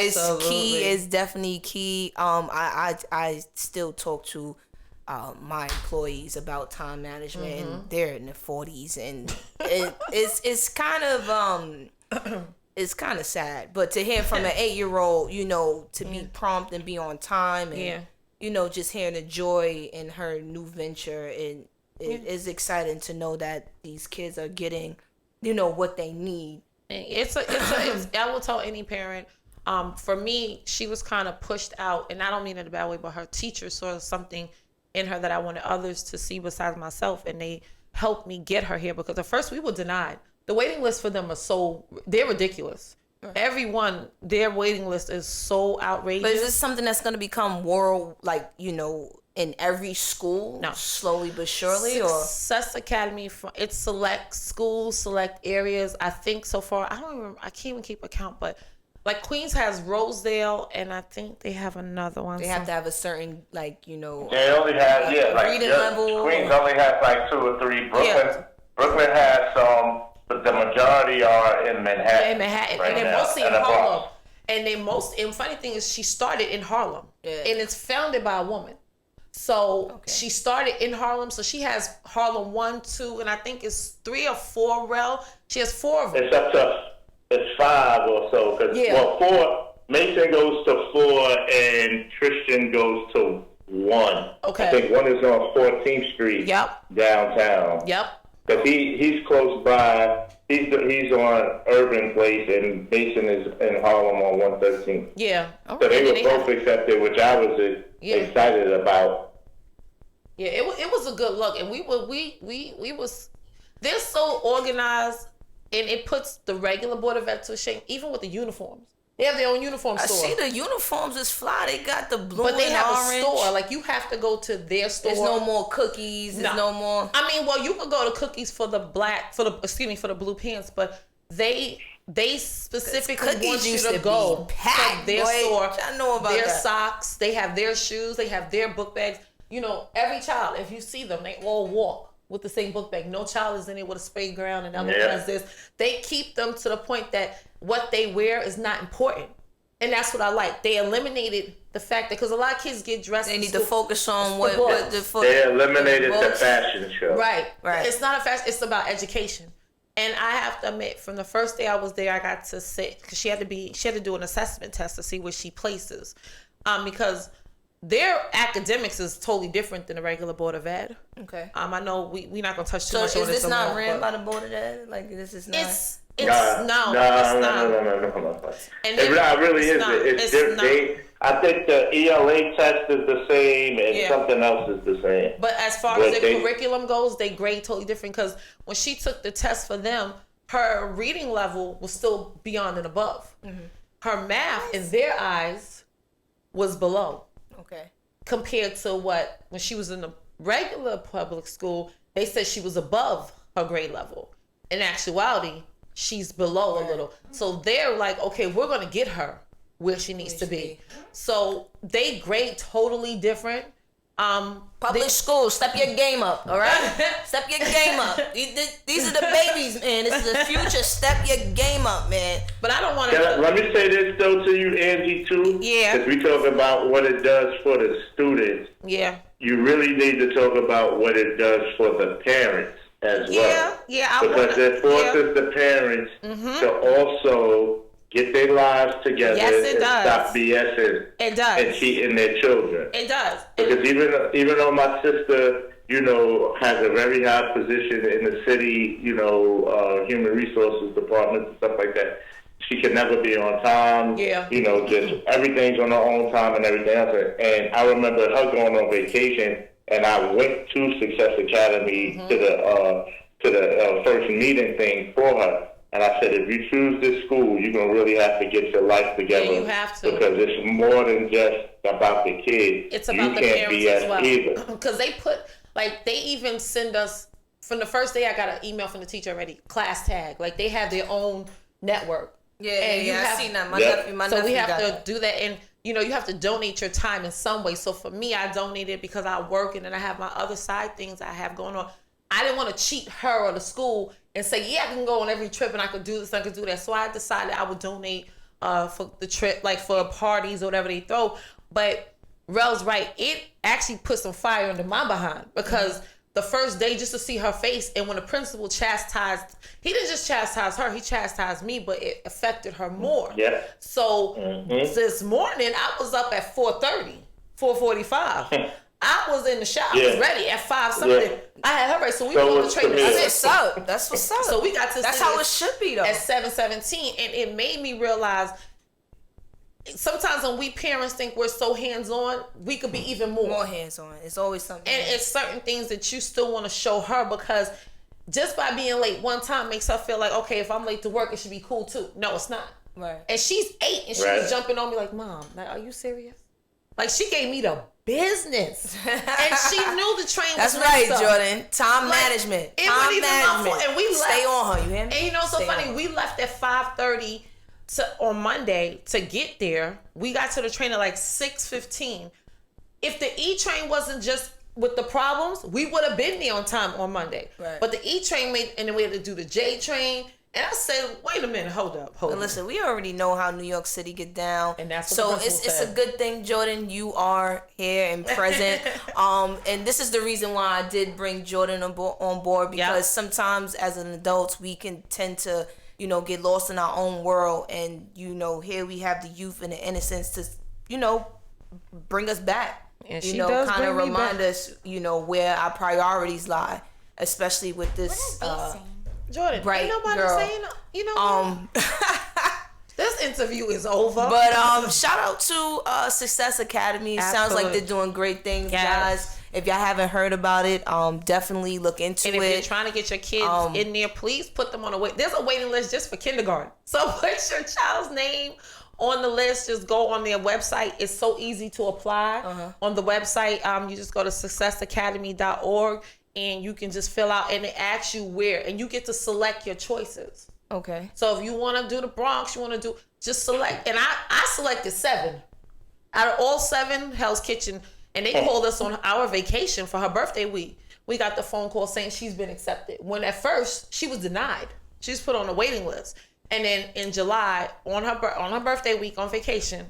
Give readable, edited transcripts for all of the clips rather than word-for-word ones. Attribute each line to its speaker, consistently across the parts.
Speaker 1: It's key. It's definitely key. I still talk to my employees about time management, and they're in their 40s, and it's kind of it's kind of sad. But to hear from an 8-year-old, to be prompt and be on time, and just hearing the joy in her new venture, and it is exciting to know that these kids are getting, what they need.
Speaker 2: It's I will tell any parent. For me, she was kind of pushed out, and I don't mean it in a bad way, but her teacher saw something in her that I wanted others to see besides myself, and they helped me get her here, because at first we were denied. The waiting list for them they're ridiculous. Right. Everyone, their waiting list is so outrageous.
Speaker 1: But is this something that's going to become world, in every school?
Speaker 2: No.
Speaker 1: Slowly but surely?
Speaker 2: Success Academy, it's select schools, select areas. I think so far, I can't even keep account, but like Queens has Rosedale, and I think they have another one.
Speaker 1: They have to have a certain,
Speaker 3: They only have,
Speaker 1: reading level.
Speaker 3: Queens only has like 2 or 3. Brooklyn has some, but the majority are in Manhattan.
Speaker 2: In Manhattan, right, and they're mostly in Harlem. And funny thing is, she started in Harlem, and it's founded by a woman. So she started in Harlem, so she has Harlem 1, 2, and I think it's 3 or 4 rel. She has 4 of them.
Speaker 3: It's up to. It's 5 or so, because 4. Mason goes to 4 and Tristan goes to 1.
Speaker 2: Okay.
Speaker 3: I think 1 is on 14th Street. Downtown.
Speaker 2: Yep.
Speaker 3: Because he's close by. He's on Urban Place, and Mason is in Harlem on 113th.
Speaker 2: Yeah.
Speaker 3: So they were both accepted, which I was excited about.
Speaker 2: Yeah, it was a good look, and we was they're so organized. And it puts the regular Board of Ed to shame, even with the uniforms. They have their own uniform store.
Speaker 1: I see the uniforms is fly. They got the blue and orange.
Speaker 2: But they have a store. Like, you have to go to their store.
Speaker 1: There's no more cookies. There's no more.
Speaker 2: I mean, well, you could go to cookies for the blue pants, but they specifically want you to go to their store.
Speaker 1: I know about
Speaker 2: their
Speaker 1: that.
Speaker 2: Socks. They have their shoes. They have their book bags. Every child, if you see them, they all walk with the same book bag. No child is in it with a spade ground and other one has this. They keep them to the point that what they wear is not important. And that's what I like. They eliminated the fact that, because a lot of kids get dressed.
Speaker 1: They need to focus on what
Speaker 3: they eliminated the fashion show.
Speaker 2: Right. It's not a fashion. It's about education. And I have to admit, from the first day I was there, I got to sit, because she had to do an assessment test to see where she places, because their academics is totally different than the regular Board of Ed.
Speaker 1: Okay.
Speaker 2: I know we're not gonna touch too much on this.
Speaker 1: So is this not ran by the Board of Ed? Like, this is not.
Speaker 2: It's
Speaker 3: no.
Speaker 2: And
Speaker 3: it really isn't. I think the ELA test is the same, and something else is the same.
Speaker 2: But as far as their curriculum goes, they grade totally different. Because when she took the test for them, her reading level was still beyond and above. Mm-hmm. Her math, in their eyes, was below.
Speaker 1: Okay.
Speaker 2: Compared to when she was in the regular public school, they said she was above her grade level. In actuality, she's below a little. So they're like, okay, we're going to get her where she needs to be. So they grade totally different.
Speaker 1: Public school, step your game up, all right? Step your game up. These are the babies, man. This is the future. Step your game up, man.
Speaker 2: But I don't want to.
Speaker 3: Let me say this though to you, Angie, too.
Speaker 2: Yeah.
Speaker 3: Because we talk about what it does for the students.
Speaker 2: Yeah.
Speaker 3: You really need to talk about what it does for the parents as well.
Speaker 2: Yeah.
Speaker 3: Because it forces the parents to also get their lives together and stop BSing and cheating their children.
Speaker 2: It does.
Speaker 3: Because even though my sister, has a very high position in the city, human resources department and stuff like that, she can never be on time.
Speaker 2: Yeah.
Speaker 3: Just everything's on her own time and everything else. And I remember her going on vacation, and I went to Success Academy to the first meeting thing for her. And I said, if you choose this school, you're going to really have to get your life together.
Speaker 2: Yeah, you have to.
Speaker 3: Because it's more than just about the kids.
Speaker 2: It's about the parents as well. Because they even send us, from the first day I got an email from the teacher already, class tag. Like, they have their own network.
Speaker 1: I've seen that. My nephew
Speaker 2: so we have to
Speaker 1: that.
Speaker 2: do that. And, you have to donate your time in some way. So for me, I donated because I work and then I have my other side things I have going on. I didn't want to cheat her or the school and say, I can go on every trip and I could do this, I could do that. So I decided I would donate for the trip, like for parties or whatever they throw. But Rel's right. It actually put some fire under my behind because the first day just to see her face, and when the principal chastised, he didn't just chastise her, he chastised me, but it affected her more.
Speaker 3: Yeah.
Speaker 2: So this morning I was up at 4:30, 4:45. I was in the shower. I was ready at 5 something. Yeah. I had her ready. So we went to training.
Speaker 1: That's what's up. That's what's up.
Speaker 2: So we got to.
Speaker 1: That's how it should be though.
Speaker 2: At 7:17, and it made me realize. Sometimes when we parents think we're so hands-on, we could be even more
Speaker 1: hands-on. It's always something.
Speaker 2: And it's certain things that you still want to show her, because just by being late one time makes her feel like, okay, if I'm late to work, it should be cool too. No, it's not.
Speaker 1: Right.
Speaker 2: And she's 8 and she was jumping on me like, Mom, like, are you serious? Like, she gave me the business. And she knew the train was
Speaker 1: That's right,
Speaker 2: up.
Speaker 1: Jordan. Time management.
Speaker 2: It
Speaker 1: Time
Speaker 2: wasn't even my fault. And we left.
Speaker 1: Stay on her, you hear me?
Speaker 2: And you know, so funny, we left at 5:30 on Monday to get there. We got to the train at like 6:15. If the E train wasn't just with the problems, we would have been there on time on Monday. Right. But the E train made, and then we had to do the J train. And I said, wait a minute, hold up.
Speaker 1: Listen, we already know how New York City get down.
Speaker 2: And that's what
Speaker 1: so it's a good thing, Jordan, you are here and present. And this is the reason why I did bring Jordan on board, because sometimes as an adult, we can tend to, you know, get lost in our own world. And, you know, here we have the youth and the innocence to, you know, bring us back.
Speaker 2: And
Speaker 1: you know, kind of remind us, you know, where our priorities lie, especially with this
Speaker 2: Jordan,
Speaker 1: right,
Speaker 2: ain't nobody
Speaker 1: girl.
Speaker 2: saying, you know, this interview is over.
Speaker 1: But shout out to Success Academy. Sounds like they're doing great things, guys. If y'all haven't heard about it, definitely look into it.
Speaker 2: And if you're trying to get your kids in there, please put them on a wait. There's a waiting list just for kindergarten. So put your child's name on the list. Just go on their website. It's so easy to apply. On the website, you just go to successacademy.org. And you can just fill out, and it asks you where, and you get to select your choices.
Speaker 1: Okay.
Speaker 2: So if you want to do the Bronx, you want to do, just select. And I selected 7 out of all 7. Hell's Kitchen, and they called us on our vacation for her birthday week. We got the phone call saying she's been accepted. When at first she was denied, she was put on a waiting list, and then in July on her birthday week on vacation,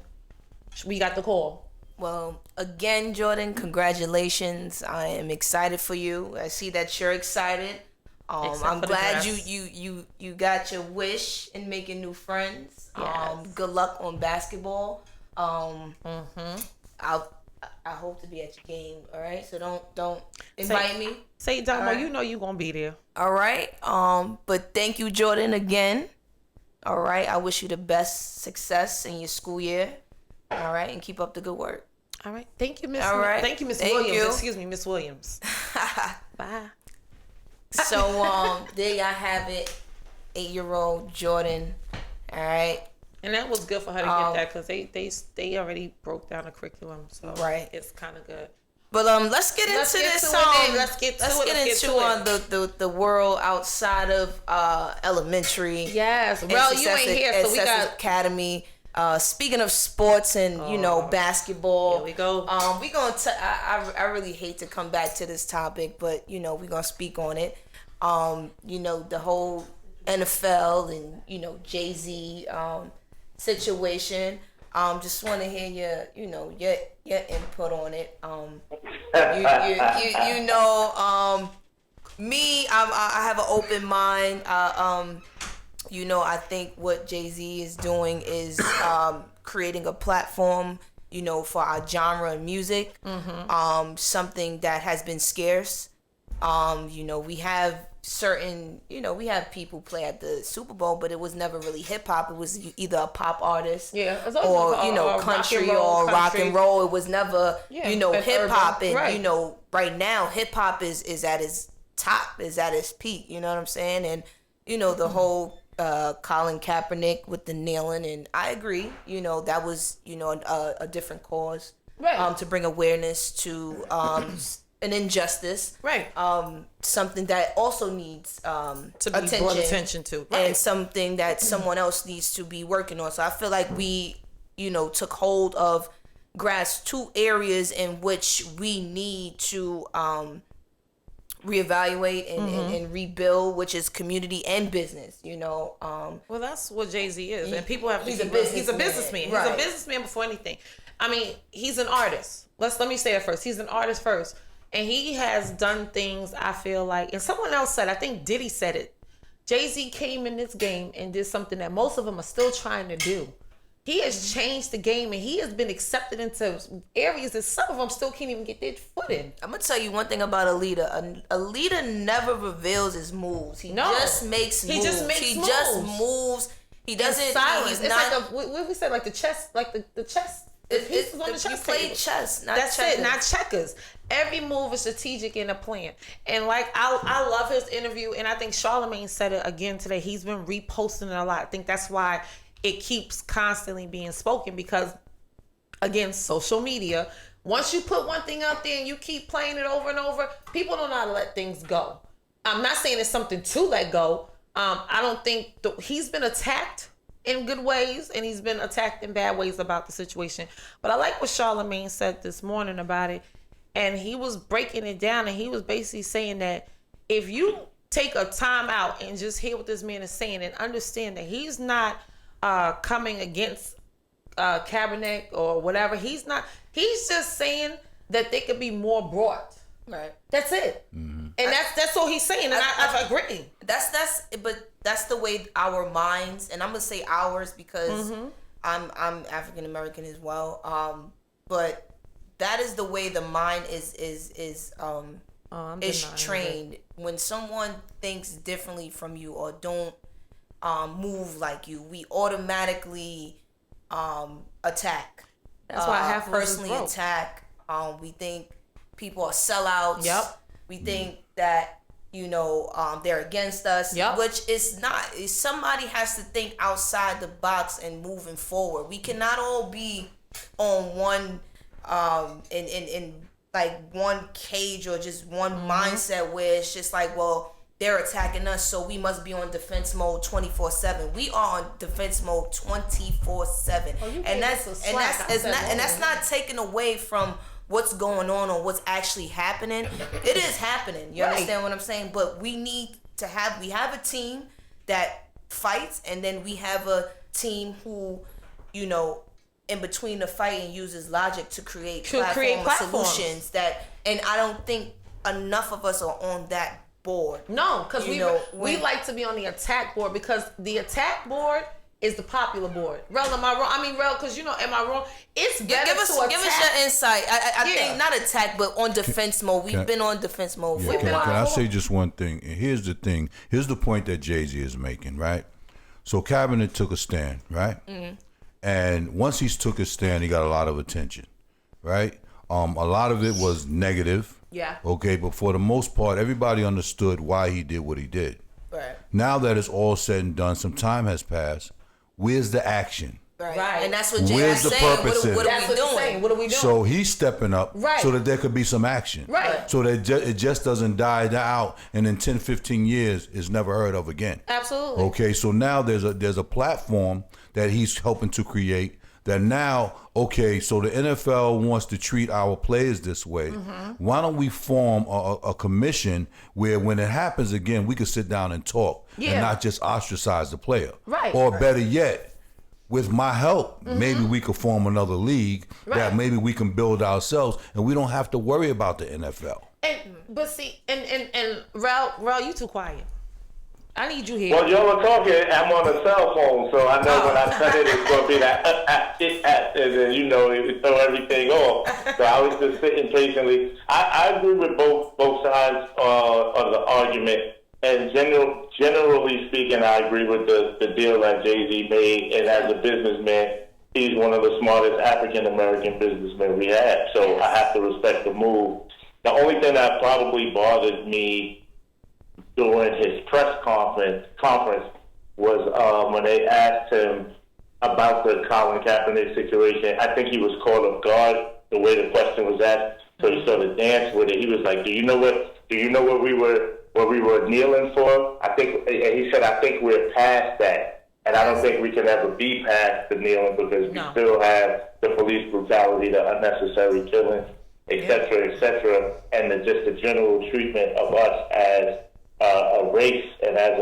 Speaker 2: we got the call.
Speaker 1: Well, again, Jordan, congratulations. I am excited for you. I see that you're excited. I'm glad you got your wish in making new friends. Yes. Good luck on basketball. I hope to be at your game. All right, so don't invite me.
Speaker 2: Say, Damo, right. You know you gonna be there.
Speaker 1: All right. But thank you, Jordan, again. All right. I wish you the best success in your school year. All right, and keep up the good work.
Speaker 2: All right. Thank you, Miss.
Speaker 1: All right.
Speaker 2: Thank you, Miss Williams. Excuse me, Miss Williams. Bye.
Speaker 1: So there y'all have it. 8-year-old Jordan. All right.
Speaker 2: And that was good for her to get that, because they already broke down the curriculum, so it's kind of good.
Speaker 1: But let's get into this. Let's get into the world outside of elementary.
Speaker 2: Yes. Well, you ain't here, so we got
Speaker 1: Academy. Speaking of sports and basketball,
Speaker 2: here we go.
Speaker 1: We gonna. I really hate to come back to this topic, but we're gonna speak on it. The whole NFL and Jay-Z situation. Just want to hear your input on it. Me, I have an open mind. I think what Jay-Z is doing is creating a platform, for our genre of music. Something that has been scarce. We have certain, we have people play at the Super Bowl, but it was never really hip hop. It was either a pop artist, or country or rock and roll. It was never, hip hop. And right now, hip hop is at its top, is at its peak. You know what I'm saying? And the whole Colin Kaepernick with the kneeling, and I agree. That was a different cause, to bring awareness to an injustice, something that also needs
Speaker 2: to be brought attention to,
Speaker 1: and something that someone else needs to be working on. So I feel like we, took hold of, grasp 2 areas in which we need to reevaluate and rebuild, which is community and business, you know.
Speaker 2: Well, that's what Jay-Z is. And people have to
Speaker 1: he's
Speaker 2: keep
Speaker 1: a businessman.
Speaker 2: He's a businessman.
Speaker 1: Right.
Speaker 2: He's a businessman before anything. I mean, he's an artist. Let me say it first. He's an artist first. And he has done things, I feel like, and someone else said, I think Diddy said it. Jay-Z came in this game and did something that most of them are still trying to do. He has changed the game, and he has been accepted into areas that some of them still can't even get their foot in.
Speaker 1: I'm gonna tell you one thing about a leader. A leader never reveals his moves. He just makes moves. He just moves. He doesn't.
Speaker 2: Silence.
Speaker 1: He's
Speaker 2: it's
Speaker 1: not,
Speaker 2: like what we said, like the chess, like the chess. It's on the chess
Speaker 1: you play
Speaker 2: table.
Speaker 1: chess, not
Speaker 2: That's
Speaker 1: checkers.
Speaker 2: it, not checkers. Every move is strategic in a plan. And like I love his interview, and I think Charlamagne said it again today. He's been reposting it a lot. I think that's why it keeps constantly being spoken, because again, social media, once you put one thing out there and you keep playing it over and over, people don't know how to let things go. I'm not saying it's something to let go. I don't think he's been attacked in good ways, and he's been attacked in bad ways about the situation. But I like what Charlamagne said this morning about it, and he was breaking it down, and he was basically saying that if you take a time out and just hear what this man is saying and understand that he's not coming against Kaepernick or whatever. He's just saying that they could be more brought.
Speaker 1: Right.
Speaker 2: That's it. Mm-hmm. And that's all he's saying, and I agree.
Speaker 1: But that's the way our minds, and I'm gonna say ours because I'm African American as well. But that is the way the mind is trained. When someone thinks differently from you or don't move like you, we automatically attack.
Speaker 2: That's why half of us
Speaker 1: personally attack. We think people are sellouts.
Speaker 2: Yep.
Speaker 1: We think that they're against us.
Speaker 2: Yep.
Speaker 1: Which is not. Somebody has to think outside the box and moving forward. We cannot all be on one in like one cage or just one mindset where it's just like, well, they're attacking us, so we must be on defense mode 24/7. We are on defense mode 24/7, and that's not taken away from what's going on or what's actually happening. It is happening. You understand what I'm saying? But we have a team that fights, and then we have a team who, in between the fight and uses logic to create platform solutions and I don't think enough of us are on that board.
Speaker 2: No, because we like to be on the attack board, because the attack board is the popular board. Rel, am I wrong? I mean, Rel, because am I wrong? It's better
Speaker 1: give us your insight. I think not attack, but on defense mode. We've been on defense mode for a while.
Speaker 4: Can I say just one thing? And here's the thing. Here's the point that Jay-Z is making, right? So Kaepernick took a stand, right? Mm-hmm. And once he took a stand, he got a lot of attention, right? A lot of it was negative.
Speaker 2: Yeah.
Speaker 4: Okay, but for the most part, everybody understood why he did what he did.
Speaker 1: Right.
Speaker 4: Now that it's all said and done, some time has passed. Where's the action?
Speaker 1: Right. And that's what Jay
Speaker 4: Where's
Speaker 1: is
Speaker 4: the
Speaker 1: saying.
Speaker 4: purpose
Speaker 1: What are we doing?
Speaker 2: What are we doing?
Speaker 4: So he's stepping up so that there could be some action.
Speaker 2: Right.
Speaker 4: So that it just doesn't die out and in 10, 15 years is never heard of again.
Speaker 2: Absolutely.
Speaker 4: Okay, so now there's a platform that he's helping to create that now, okay, so the NFL wants to treat our players this way. Mm-hmm. Why don't we form a commission where when it happens again, we could sit down and talk and not just ostracize the player.
Speaker 2: Right.
Speaker 4: Or better yet, with my help, maybe we could form another league that maybe we can build ourselves and we don't have to worry about the NFL.
Speaker 2: But see, and Rel, you too quiet. I need you here.
Speaker 3: Well, y'all are talking. I'm on a cell phone, so I know when I said it's going to be that and then it throw everything off. So I was just sitting patiently. I agree with both sides of the argument, and generally speaking, I agree with the deal that Jay-Z made. And as a businessman, he's one of the smartest African American businessmen we have. So I have to respect the move. The only thing that probably bothered me during his press conference was when they asked him about the Colin Kaepernick situation. I think he was caught off guard the way the question was asked, so he sort of danced with it. He was like, "Do you know what we were kneeling for?" He said, "I think we're past that, and I don't think we can ever be past the kneeling because we still have the police brutality, the unnecessary killing." et cetera, and just the general treatment of us as a race and as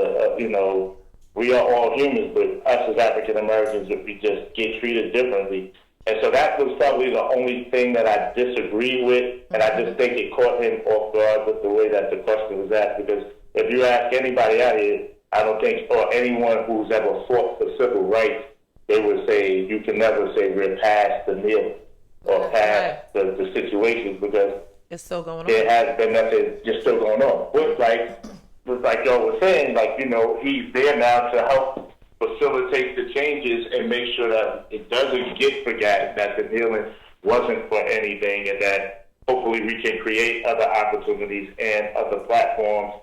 Speaker 3: we are all humans, but us as African Americans, we just get treated differently. And so that was probably the only thing that I disagree with, and I just think it caught him off guard with the way that the question was asked, because if you ask anybody out here, I don't think, or anyone who's ever fought for civil rights, they would say you can never say we're past the meal or past the situations, because
Speaker 2: it's still going on.
Speaker 3: There has been nothing just still going on. But like y'all was saying, he's there now to help facilitate the changes and make sure that it doesn't get forgotten, that the kneeling wasn't for anything, and that hopefully we can create other opportunities and other platforms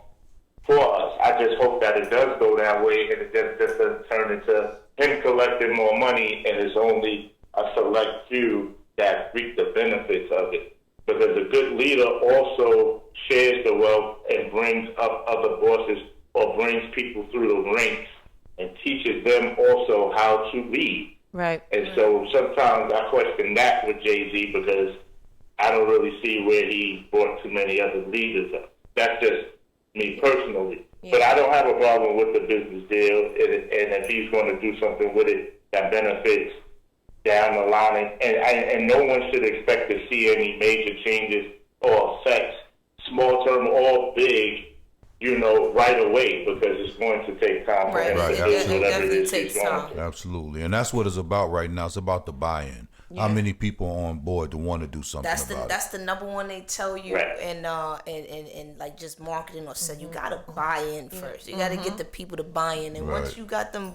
Speaker 3: for us. I just hope that it does go that way, and it doesn't turn into him collecting more money and it's only a select few that reap the benefits of it. Because a good leader also shares the wealth and brings up other bosses or brings people through the ranks and teaches them also how to lead.
Speaker 2: Right.
Speaker 3: And so sometimes I question that with Jay-Z, because I don't really see where he brought too many other leaders up. That's just me personally. Yeah. But I don't have a problem with the business deal, and if he's going to do something with it that benefits down the line, and no one should expect to see any major changes or effects, small term or big, right away, because it's going to take time for him to do whatever it is he's going to.
Speaker 4: Absolutely, and that's what it's about right now. It's about the buy-in. Yeah. How many people are on board to want to do something about it?
Speaker 1: That's the number one they tell you, right. and like just marketing or so, you gotta buy in first. You gotta get the people to buy in, and once you got them,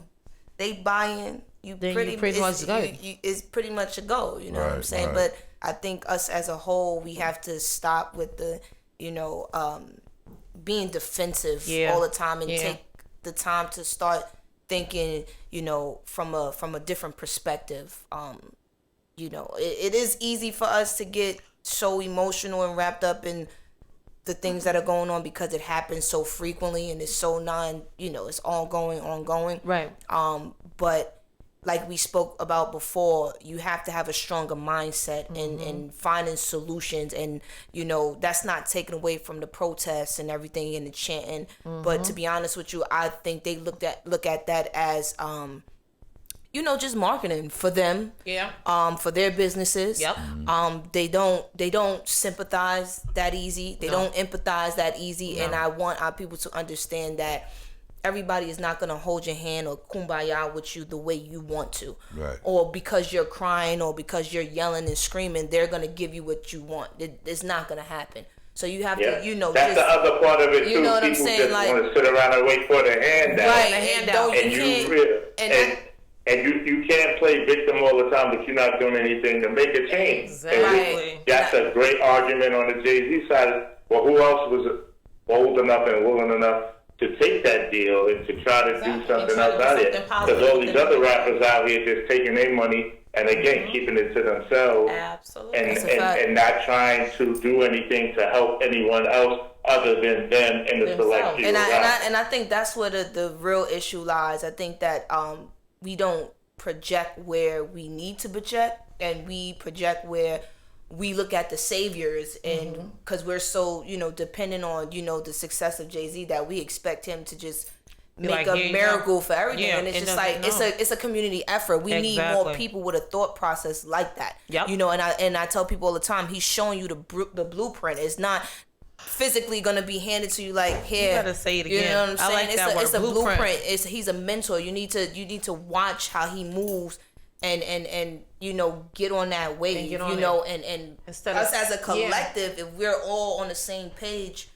Speaker 1: they buy in. It's pretty much a go. You know what I'm saying? Right. But I think us as a whole, we have to stop with the, being defensive all the time and take the time to start thinking, from a different perspective. It is easy for us to get so emotional and wrapped up in the things that are going on because it happens so frequently and it's so it's ongoing. Right. But like we spoke about before, you have to have a stronger mindset in finding solutions, and that's not taken away from the protests and everything and the chanting. But to be honest with you, I think they look at that as just marketing for them. Yeah. For their businesses. Yep. They don't sympathize that easy. They don't empathize that easy. No. And I want our people to understand that everybody is not gonna hold your hand or kumbaya with you the way you want to. Right. Or because you're crying or because you're yelling and screaming, they're gonna give you what you want. It's not gonna happen. So you have to,
Speaker 3: that's just, the other part of it too. You know what I'm saying? Just want to sit around and wait for the handout. Right. And you can't play victim all the time, but you're not doing anything to make a change. Exactly. That's a great argument on the Jay-Z side. Well, who else was bold enough and willing enough to take that deal and to try to do something else out here? Because all these other rappers out here just taking their money and again keeping it to themselves. Absolutely. And not trying to do anything to help anyone else other than them in the select few.
Speaker 1: And I think that's where the real issue lies. I think that we don't project where we need to project, and we project where we look at the saviors, and because we're so dependent on the success of Jay-Z, that we expect him to just make a miracle for everything. And it's just like it's a community effort. We need more people with a thought process like that. Yep. And I tell people all the time, he's showing you the blueprint. It's not physically gonna be handed to you like here.
Speaker 2: You gotta say it again.
Speaker 1: You know what I'm saying?
Speaker 2: I like that word,
Speaker 1: it's a blueprint. He's a mentor. You need to watch how he moves and get on that wave. And instead us as a collective, if we're all on the same page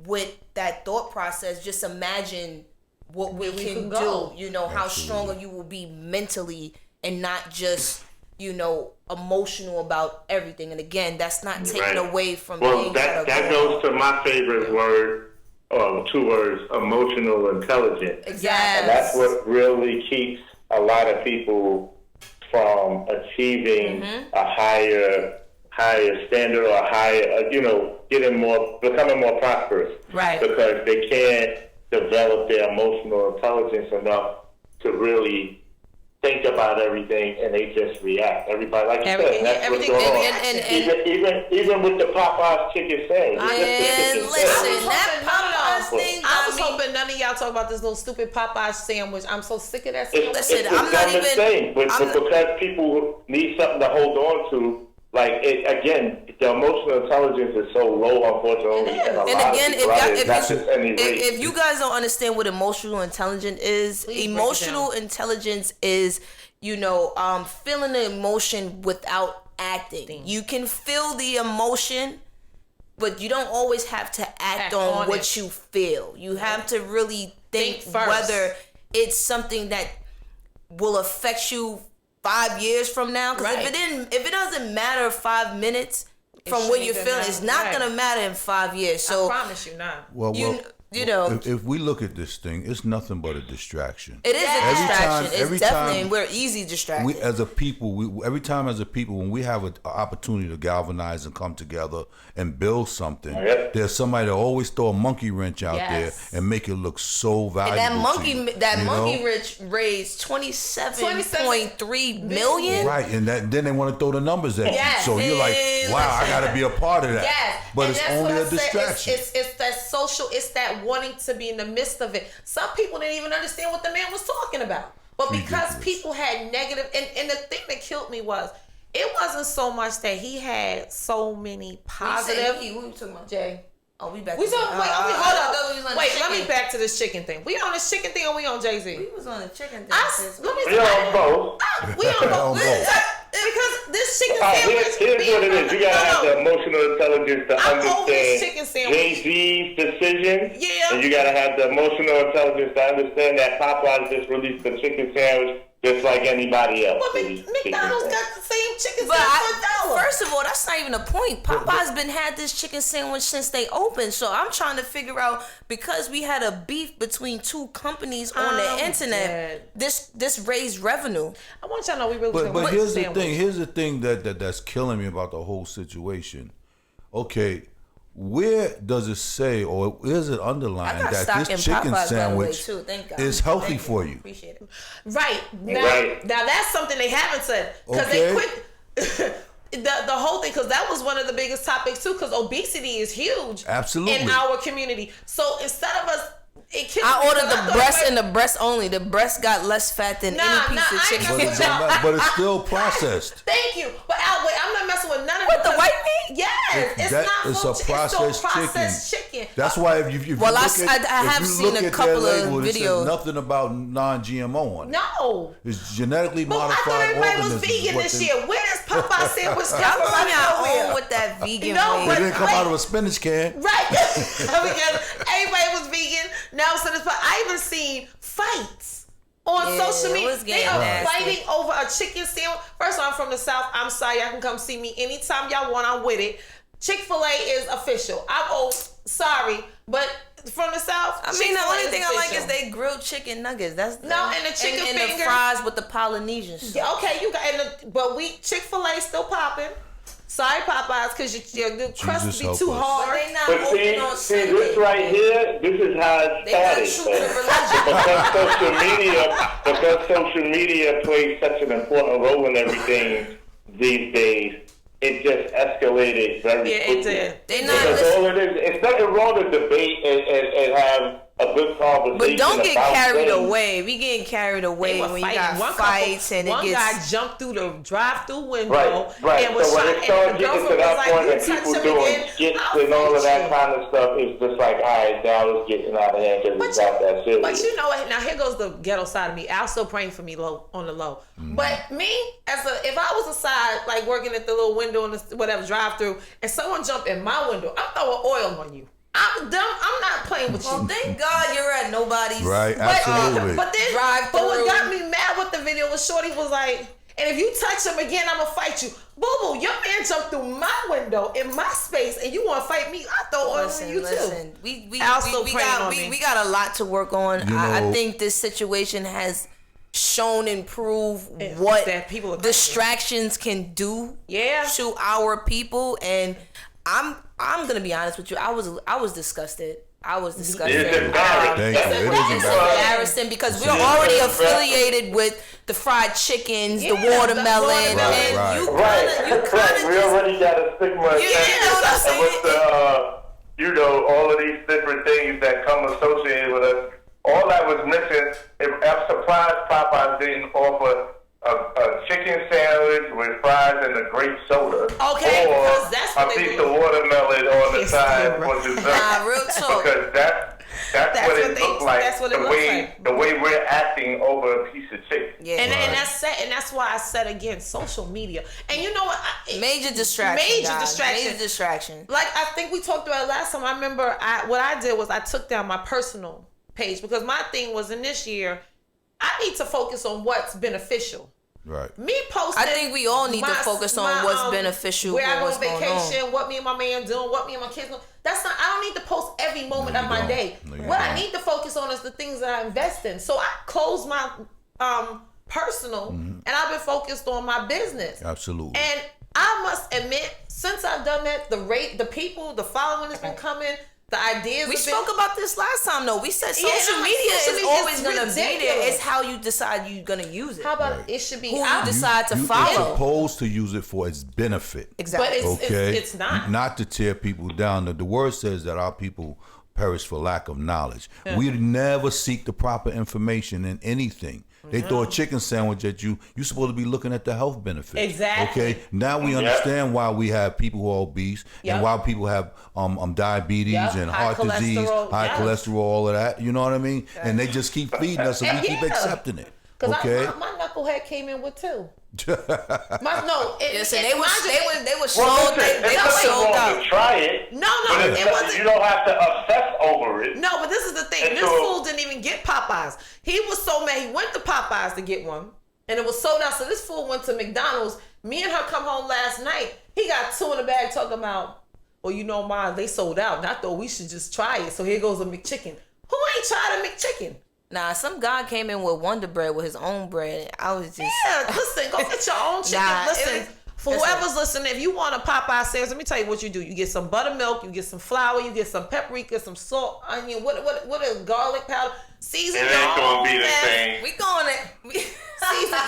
Speaker 1: with that thought process, just imagine what we can do. How stronger you will be mentally and not just emotional about everything. And again, that's not taken away from
Speaker 3: that goes to my favorite word, two words: emotional intelligence.
Speaker 1: Exactly.
Speaker 3: And that's what really keeps a lot of people from achieving a higher standard or higher, becoming more prosperous. Right. Because they can't develop their emotional intelligence enough to really think about everything and they just react. Everybody, like you said, that's what's
Speaker 2: everything-
Speaker 3: going on.
Speaker 1: and-
Speaker 3: Even with the Popeyes chicken sandwich.
Speaker 1: And
Speaker 3: it's just the chicken
Speaker 1: listen,
Speaker 3: sandwich.
Speaker 1: that Popeyes thing
Speaker 2: I
Speaker 1: got
Speaker 2: was
Speaker 1: me.
Speaker 2: hoping none of y'all talk about this little stupid Popeye sandwich. I'm so sick of that sandwich.
Speaker 3: It's
Speaker 1: Listen,
Speaker 3: the
Speaker 1: I'm not
Speaker 3: dumbest
Speaker 1: even-
Speaker 3: thing, but
Speaker 1: I'm-
Speaker 3: because people need something to hold on to, like it again, the emotional intelligence is so low, unfortunately. And
Speaker 1: And again,
Speaker 3: if
Speaker 1: if you guys don't understand what emotional intelligence is,
Speaker 2: Please break it
Speaker 1: emotional intelligence is, feeling the emotion without acting. You can feel the emotion, but you don't always have to act on what
Speaker 2: it.
Speaker 1: you feel. You have to really think
Speaker 2: first.
Speaker 1: whether it's something that will affect you 5 years from now. Because
Speaker 2: Right.
Speaker 1: if it doesn't matter 5 minutes from what
Speaker 2: shouldn't
Speaker 1: you're
Speaker 2: even
Speaker 1: feeling,
Speaker 2: matter.
Speaker 1: it's not
Speaker 2: Right.
Speaker 1: gonna matter in 5 years.
Speaker 2: I
Speaker 1: So
Speaker 2: promise you not.
Speaker 4: Well, if we look at this thing, it's nothing but a distraction.
Speaker 1: it is a
Speaker 2: Every
Speaker 1: distraction.
Speaker 4: every
Speaker 1: It's definitely,
Speaker 4: time
Speaker 1: we're easy distracted.
Speaker 4: We as a people, every time as a people, when we have an opportunity to galvanize and come together and build something,
Speaker 3: Yep.
Speaker 4: there's somebody that always throw a monkey wrench out
Speaker 2: Yes.
Speaker 4: there and make it look so valuable.
Speaker 1: and that
Speaker 4: you
Speaker 1: monkey
Speaker 4: know?
Speaker 1: rich raised 27.3 million.
Speaker 4: Right, and then they want to throw the numbers at
Speaker 2: Yes.
Speaker 4: you. So you're like, wow, I got to be a part of that.
Speaker 2: Yes,
Speaker 4: But
Speaker 2: and
Speaker 4: it's
Speaker 2: that's
Speaker 4: only
Speaker 2: what
Speaker 4: a
Speaker 2: I said.
Speaker 4: distraction.
Speaker 2: It's that social. It's that wanting to be in the midst of it. Some people didn't even understand what the man was talking about, but because
Speaker 4: Ridiculous.
Speaker 2: people had negative, and the thing that killed me was it wasn't so much that he had so many positive.
Speaker 1: What you talking about?
Speaker 2: Jay.
Speaker 1: Oh, we back.
Speaker 2: We
Speaker 1: to-
Speaker 2: talking. Wait,
Speaker 1: I
Speaker 2: hold
Speaker 1: thought we was
Speaker 2: up.
Speaker 1: on
Speaker 2: Wait,
Speaker 1: the
Speaker 2: let me
Speaker 1: chicken.
Speaker 2: back to this chicken thing. We on this chicken thing or we on Jay Z?
Speaker 1: We was on the chicken thing.
Speaker 2: Let me
Speaker 3: We on both.
Speaker 2: We on both.
Speaker 4: On both.
Speaker 2: Because this chicken
Speaker 3: All right,
Speaker 2: sandwich.
Speaker 3: here's what it is. You gotta have the emotional intelligence to
Speaker 2: I'm over this
Speaker 3: understand
Speaker 2: chicken sandwich.
Speaker 3: Jay-Z's decision.
Speaker 2: Yeah.
Speaker 3: And you gotta have the emotional intelligence to understand that Popeyes just released the chicken sandwich just like anybody else.
Speaker 2: But
Speaker 3: released chicken
Speaker 2: McDonald's
Speaker 3: sandwich.
Speaker 2: got the same chicken
Speaker 1: But
Speaker 2: sandwich for $1.
Speaker 1: first of all, that's not even a point. Popeye's been had this chicken sandwich since they opened. So I'm trying to figure out, because we had a beef between two companies on the
Speaker 2: I'm
Speaker 1: internet,
Speaker 2: dead.
Speaker 1: this raised revenue.
Speaker 2: I want y'all to know we really
Speaker 4: But
Speaker 2: talking about
Speaker 4: here's the
Speaker 2: sandwich.
Speaker 4: thing. Here's the thing that's killing me about the whole situation. Okay, where does it say, or is it
Speaker 1: I
Speaker 4: underlined
Speaker 1: got
Speaker 4: that
Speaker 1: stock in
Speaker 4: this chicken
Speaker 1: Popeyes, by the way,
Speaker 4: sandwich
Speaker 1: too. Thank God.
Speaker 4: is healthy
Speaker 1: Thank
Speaker 4: for you?
Speaker 1: Appreciate it.
Speaker 2: Right. Now,
Speaker 3: Right.
Speaker 2: now that's something they haven't said. Because
Speaker 4: Okay.
Speaker 2: they quit the whole thing, because that was one of the biggest topics too, because obesity is huge
Speaker 4: Absolutely.
Speaker 2: in our community. So instead of us, it killed
Speaker 1: I
Speaker 2: me
Speaker 1: ordered
Speaker 2: because
Speaker 1: the
Speaker 2: thought
Speaker 1: breast
Speaker 2: it
Speaker 1: and the breast only. The breast got less fat than
Speaker 2: Nah,
Speaker 1: any piece
Speaker 2: nah,
Speaker 1: of
Speaker 2: I ain't
Speaker 1: chicken.
Speaker 2: messing
Speaker 4: But,
Speaker 2: with y'all.
Speaker 4: but it's still processed.
Speaker 2: Thank you. But I'm not messing with none of
Speaker 1: What,
Speaker 2: it
Speaker 1: the
Speaker 2: because-
Speaker 1: white meat?
Speaker 2: Yes. It's
Speaker 4: That
Speaker 2: not
Speaker 4: is
Speaker 2: full
Speaker 4: a
Speaker 2: chicken.
Speaker 4: processed
Speaker 2: It's still processed chicken.
Speaker 4: That's why if you
Speaker 1: Well,
Speaker 4: look
Speaker 1: I
Speaker 4: at,
Speaker 1: have
Speaker 4: if you
Speaker 1: seen
Speaker 4: look
Speaker 1: a
Speaker 4: at
Speaker 1: couple
Speaker 4: their
Speaker 1: of
Speaker 4: label, it says
Speaker 1: videos.
Speaker 4: nothing about non-GMO on it.
Speaker 2: No.
Speaker 4: It's genetically
Speaker 2: But I
Speaker 4: modified
Speaker 2: thought everybody was
Speaker 4: organisms.
Speaker 2: vegan
Speaker 4: what
Speaker 2: this
Speaker 4: they-
Speaker 2: year. Where does Popeye sandwich come
Speaker 1: Y'all
Speaker 2: from?
Speaker 1: on your
Speaker 2: Nowhere.
Speaker 1: own with that vegan
Speaker 2: No,
Speaker 1: way.
Speaker 2: but-
Speaker 4: It didn't come
Speaker 2: Wait.
Speaker 4: out of a spinach can.
Speaker 2: Right. Because everybody was vegan. Now so this, but I even seen fights on
Speaker 1: Yeah,
Speaker 2: social
Speaker 1: it
Speaker 2: media.
Speaker 1: was
Speaker 2: They
Speaker 1: getting
Speaker 2: are
Speaker 1: nasty.
Speaker 2: fighting over a chicken sandwich. First of all, I'm from the South. I'm sorry. Y'all can come see me anytime y'all want. I'm with it. Chick-fil-A is official. I'm old. Sorry. But from the South,
Speaker 1: I mean, the
Speaker 2: Chick-fil-A
Speaker 1: only thing I like is
Speaker 2: official.
Speaker 1: they grilled chicken nuggets. That's
Speaker 2: No, and the chicken
Speaker 1: and
Speaker 2: finger.
Speaker 1: the fries with the Polynesian sauce.
Speaker 2: Yeah, okay, you got, but Chick-fil-A still popping. Sorry, Popeyes, because your crust
Speaker 4: Jesus
Speaker 2: be
Speaker 4: help
Speaker 2: too
Speaker 4: us.
Speaker 2: hard.
Speaker 1: They not
Speaker 3: But
Speaker 1: open on
Speaker 3: see
Speaker 1: Sunday.
Speaker 3: this right here, this is how it
Speaker 1: They not
Speaker 3: started.
Speaker 1: true to religion.
Speaker 3: Because social media plays such an important role in everything these days, it just escalated very
Speaker 2: Yeah, it
Speaker 3: quickly.
Speaker 2: did.
Speaker 1: They not
Speaker 3: Because
Speaker 1: listen-
Speaker 3: all it is, it's nothing wrong to debate and have a good conversation.
Speaker 1: But don't get
Speaker 3: about
Speaker 1: carried
Speaker 3: things.
Speaker 1: away. We getting carried away
Speaker 2: They were
Speaker 1: when you
Speaker 2: fighting.
Speaker 1: got
Speaker 2: One
Speaker 1: fights and it
Speaker 2: one
Speaker 1: gets.
Speaker 2: guy jumped through the drive-through window
Speaker 3: Right.
Speaker 2: and was
Speaker 3: So when
Speaker 2: shot.
Speaker 3: it started
Speaker 2: And the
Speaker 3: getting to
Speaker 2: girlfriend was
Speaker 3: that
Speaker 2: like,
Speaker 3: point
Speaker 2: "You
Speaker 3: and
Speaker 2: touch
Speaker 3: people
Speaker 2: him
Speaker 3: doing
Speaker 2: again,
Speaker 3: skits
Speaker 2: I'll
Speaker 3: and all of
Speaker 2: fight
Speaker 3: that
Speaker 2: you."
Speaker 3: kind of stuff, it's just like, all right, now it's getting out of hand because it's not that serious.
Speaker 2: But you know what? Now here goes the ghetto side of me. Al's still praying for me low on the low. But me, if I was aside, like working at the little window in the whatever drive-through, and someone jumped in my window, I'm throwing oil on you. I'm dumb. I'm not playing with
Speaker 1: Well,
Speaker 2: you.
Speaker 1: thank God you're at nobody's.
Speaker 4: Right,
Speaker 2: But,
Speaker 4: absolutely.
Speaker 2: but then,
Speaker 1: Drive
Speaker 2: but what
Speaker 1: through.
Speaker 2: got me mad with the video was Shorty was like, and if you touch him again, I'ma fight you. Boo boo, your man jumped through my window in my space, and you want to fight me? I throw oil on you too.
Speaker 1: Listen. We
Speaker 2: Al's still praying on me.
Speaker 1: we got a lot to work on.
Speaker 4: You
Speaker 1: I
Speaker 4: know-
Speaker 1: think this situation has shown and proved
Speaker 2: It's
Speaker 1: what
Speaker 2: that people are
Speaker 1: distractions can do
Speaker 2: Yeah.
Speaker 1: to our people, and I'm gonna be honest with you. I was disgusted. I was disgusted.
Speaker 3: It's embarrassing.
Speaker 4: Thank you. It is
Speaker 1: It's embarrassing because we're already affiliated with the fried chickens, the watermelon,
Speaker 4: Right,
Speaker 1: and
Speaker 4: right.
Speaker 1: you
Speaker 3: Right,
Speaker 1: kind of
Speaker 3: we already got a stigma.
Speaker 1: You know what I'm saying?
Speaker 3: And with the, all of these different things that come associated with us, all that was missing. I'm surprised Popeyes didn't offer a chicken sandwich with fries and a grape soda.
Speaker 2: Okay,
Speaker 3: or
Speaker 2: because that's what
Speaker 3: a
Speaker 2: they
Speaker 3: piece
Speaker 2: do.
Speaker 3: of watermelon on the
Speaker 2: Yes,
Speaker 3: side
Speaker 2: you're
Speaker 3: for
Speaker 2: right.
Speaker 3: dessert.
Speaker 1: Nah, real talk.
Speaker 3: Because that's what it looked like.
Speaker 2: That's what it
Speaker 3: the
Speaker 2: looks
Speaker 3: way
Speaker 2: like.
Speaker 3: the way we're acting over a piece of chicken.
Speaker 1: Yeah.
Speaker 2: And that's why I said again, social media. And you know what?
Speaker 1: Major distraction.
Speaker 2: Major
Speaker 1: guys.
Speaker 2: distraction.
Speaker 1: Major distraction.
Speaker 2: Like I think we talked about it last time. I remember what I did was I took down my personal page because my thing was in this year, I need to focus on what's beneficial.
Speaker 4: Right.
Speaker 2: Me posting.
Speaker 1: I think we all need to focus on what's beneficial
Speaker 2: Where I
Speaker 1: for
Speaker 2: go
Speaker 1: what's
Speaker 2: on
Speaker 1: going
Speaker 2: vacation,
Speaker 1: on.
Speaker 2: what me and my man doing, what me and my kids doing. That's not. I don't need to post every moment of my
Speaker 4: don't.
Speaker 2: day.
Speaker 4: No, you
Speaker 2: What I
Speaker 4: don't.
Speaker 2: need to focus on is the things that I invest in. So I close my personal, and I've been focused on my business.
Speaker 4: Absolutely.
Speaker 2: And I must admit, since I've done that, the people, the following has been coming. The ideas.
Speaker 1: We
Speaker 2: have been,
Speaker 1: spoke about this last time though. We said
Speaker 2: Yeah,
Speaker 1: social
Speaker 2: I'm like,
Speaker 1: media
Speaker 2: social
Speaker 1: is
Speaker 2: media
Speaker 1: always
Speaker 2: is
Speaker 1: gonna be there.
Speaker 2: ridiculous.
Speaker 1: It's how you decide you're gonna use it.
Speaker 2: How about
Speaker 4: Right.
Speaker 2: it should be?
Speaker 1: Who you
Speaker 2: I'm-
Speaker 1: decide to
Speaker 4: You're
Speaker 1: follow.
Speaker 4: supposed to use it for its benefit.
Speaker 1: Exactly.
Speaker 2: But it's-
Speaker 4: Okay.
Speaker 2: it's not.
Speaker 4: Not to tear people down. The word says that our people perish for lack of knowledge. We never seek the proper information in anything. They throw a chicken sandwich at you. You're supposed to be looking at the health benefits.
Speaker 2: Exactly.
Speaker 4: Okay. Now we understand why we have people who are obese
Speaker 2: Yep.
Speaker 4: and why people have diabetes
Speaker 2: Yep.
Speaker 4: and
Speaker 2: High
Speaker 4: heart disease,
Speaker 2: cholesterol.
Speaker 4: high
Speaker 2: Yes.
Speaker 4: cholesterol, all of that. You know what I mean? And they just keep feeding us, and we keep
Speaker 2: Yeah.
Speaker 4: accepting it.
Speaker 2: Because
Speaker 4: Okay.
Speaker 2: my knucklehead came in with two.
Speaker 1: Listen, they were
Speaker 3: Well,
Speaker 1: sold.
Speaker 3: listen,
Speaker 1: They
Speaker 3: it's
Speaker 1: were
Speaker 3: nothing
Speaker 1: sold
Speaker 3: wrong
Speaker 1: out.
Speaker 3: to try it.
Speaker 2: No,
Speaker 3: But
Speaker 2: it wasn't.
Speaker 3: you don't have to obsess over it.
Speaker 2: No, but this is the thing.
Speaker 3: And
Speaker 2: This
Speaker 3: so-
Speaker 2: fool didn't even get Popeyes. He was so mad. He went to Popeyes to get one, and it was sold out. So this fool went to McDonald's. Me and her come home last night. He got two in the bag talking about, well, you know, mine, they sold out. And I thought we should just try it. So here goes a McChicken. Who ain't tried a McChicken?
Speaker 1: Nah, some guy came in with Wonder Bread with his own bread. I was just
Speaker 2: Yeah, listen, go get your own chicken.
Speaker 1: Nah,
Speaker 2: listen, for whoever's listening, if you want a Popeye sandwich, let me tell you what you do. You get some buttermilk, you get some flour, you get some paprika, some salt, onion, what is garlic powder. Season
Speaker 3: It
Speaker 2: your
Speaker 3: ain't gonna
Speaker 2: own
Speaker 3: be the
Speaker 2: mess.
Speaker 3: same.
Speaker 1: we going it.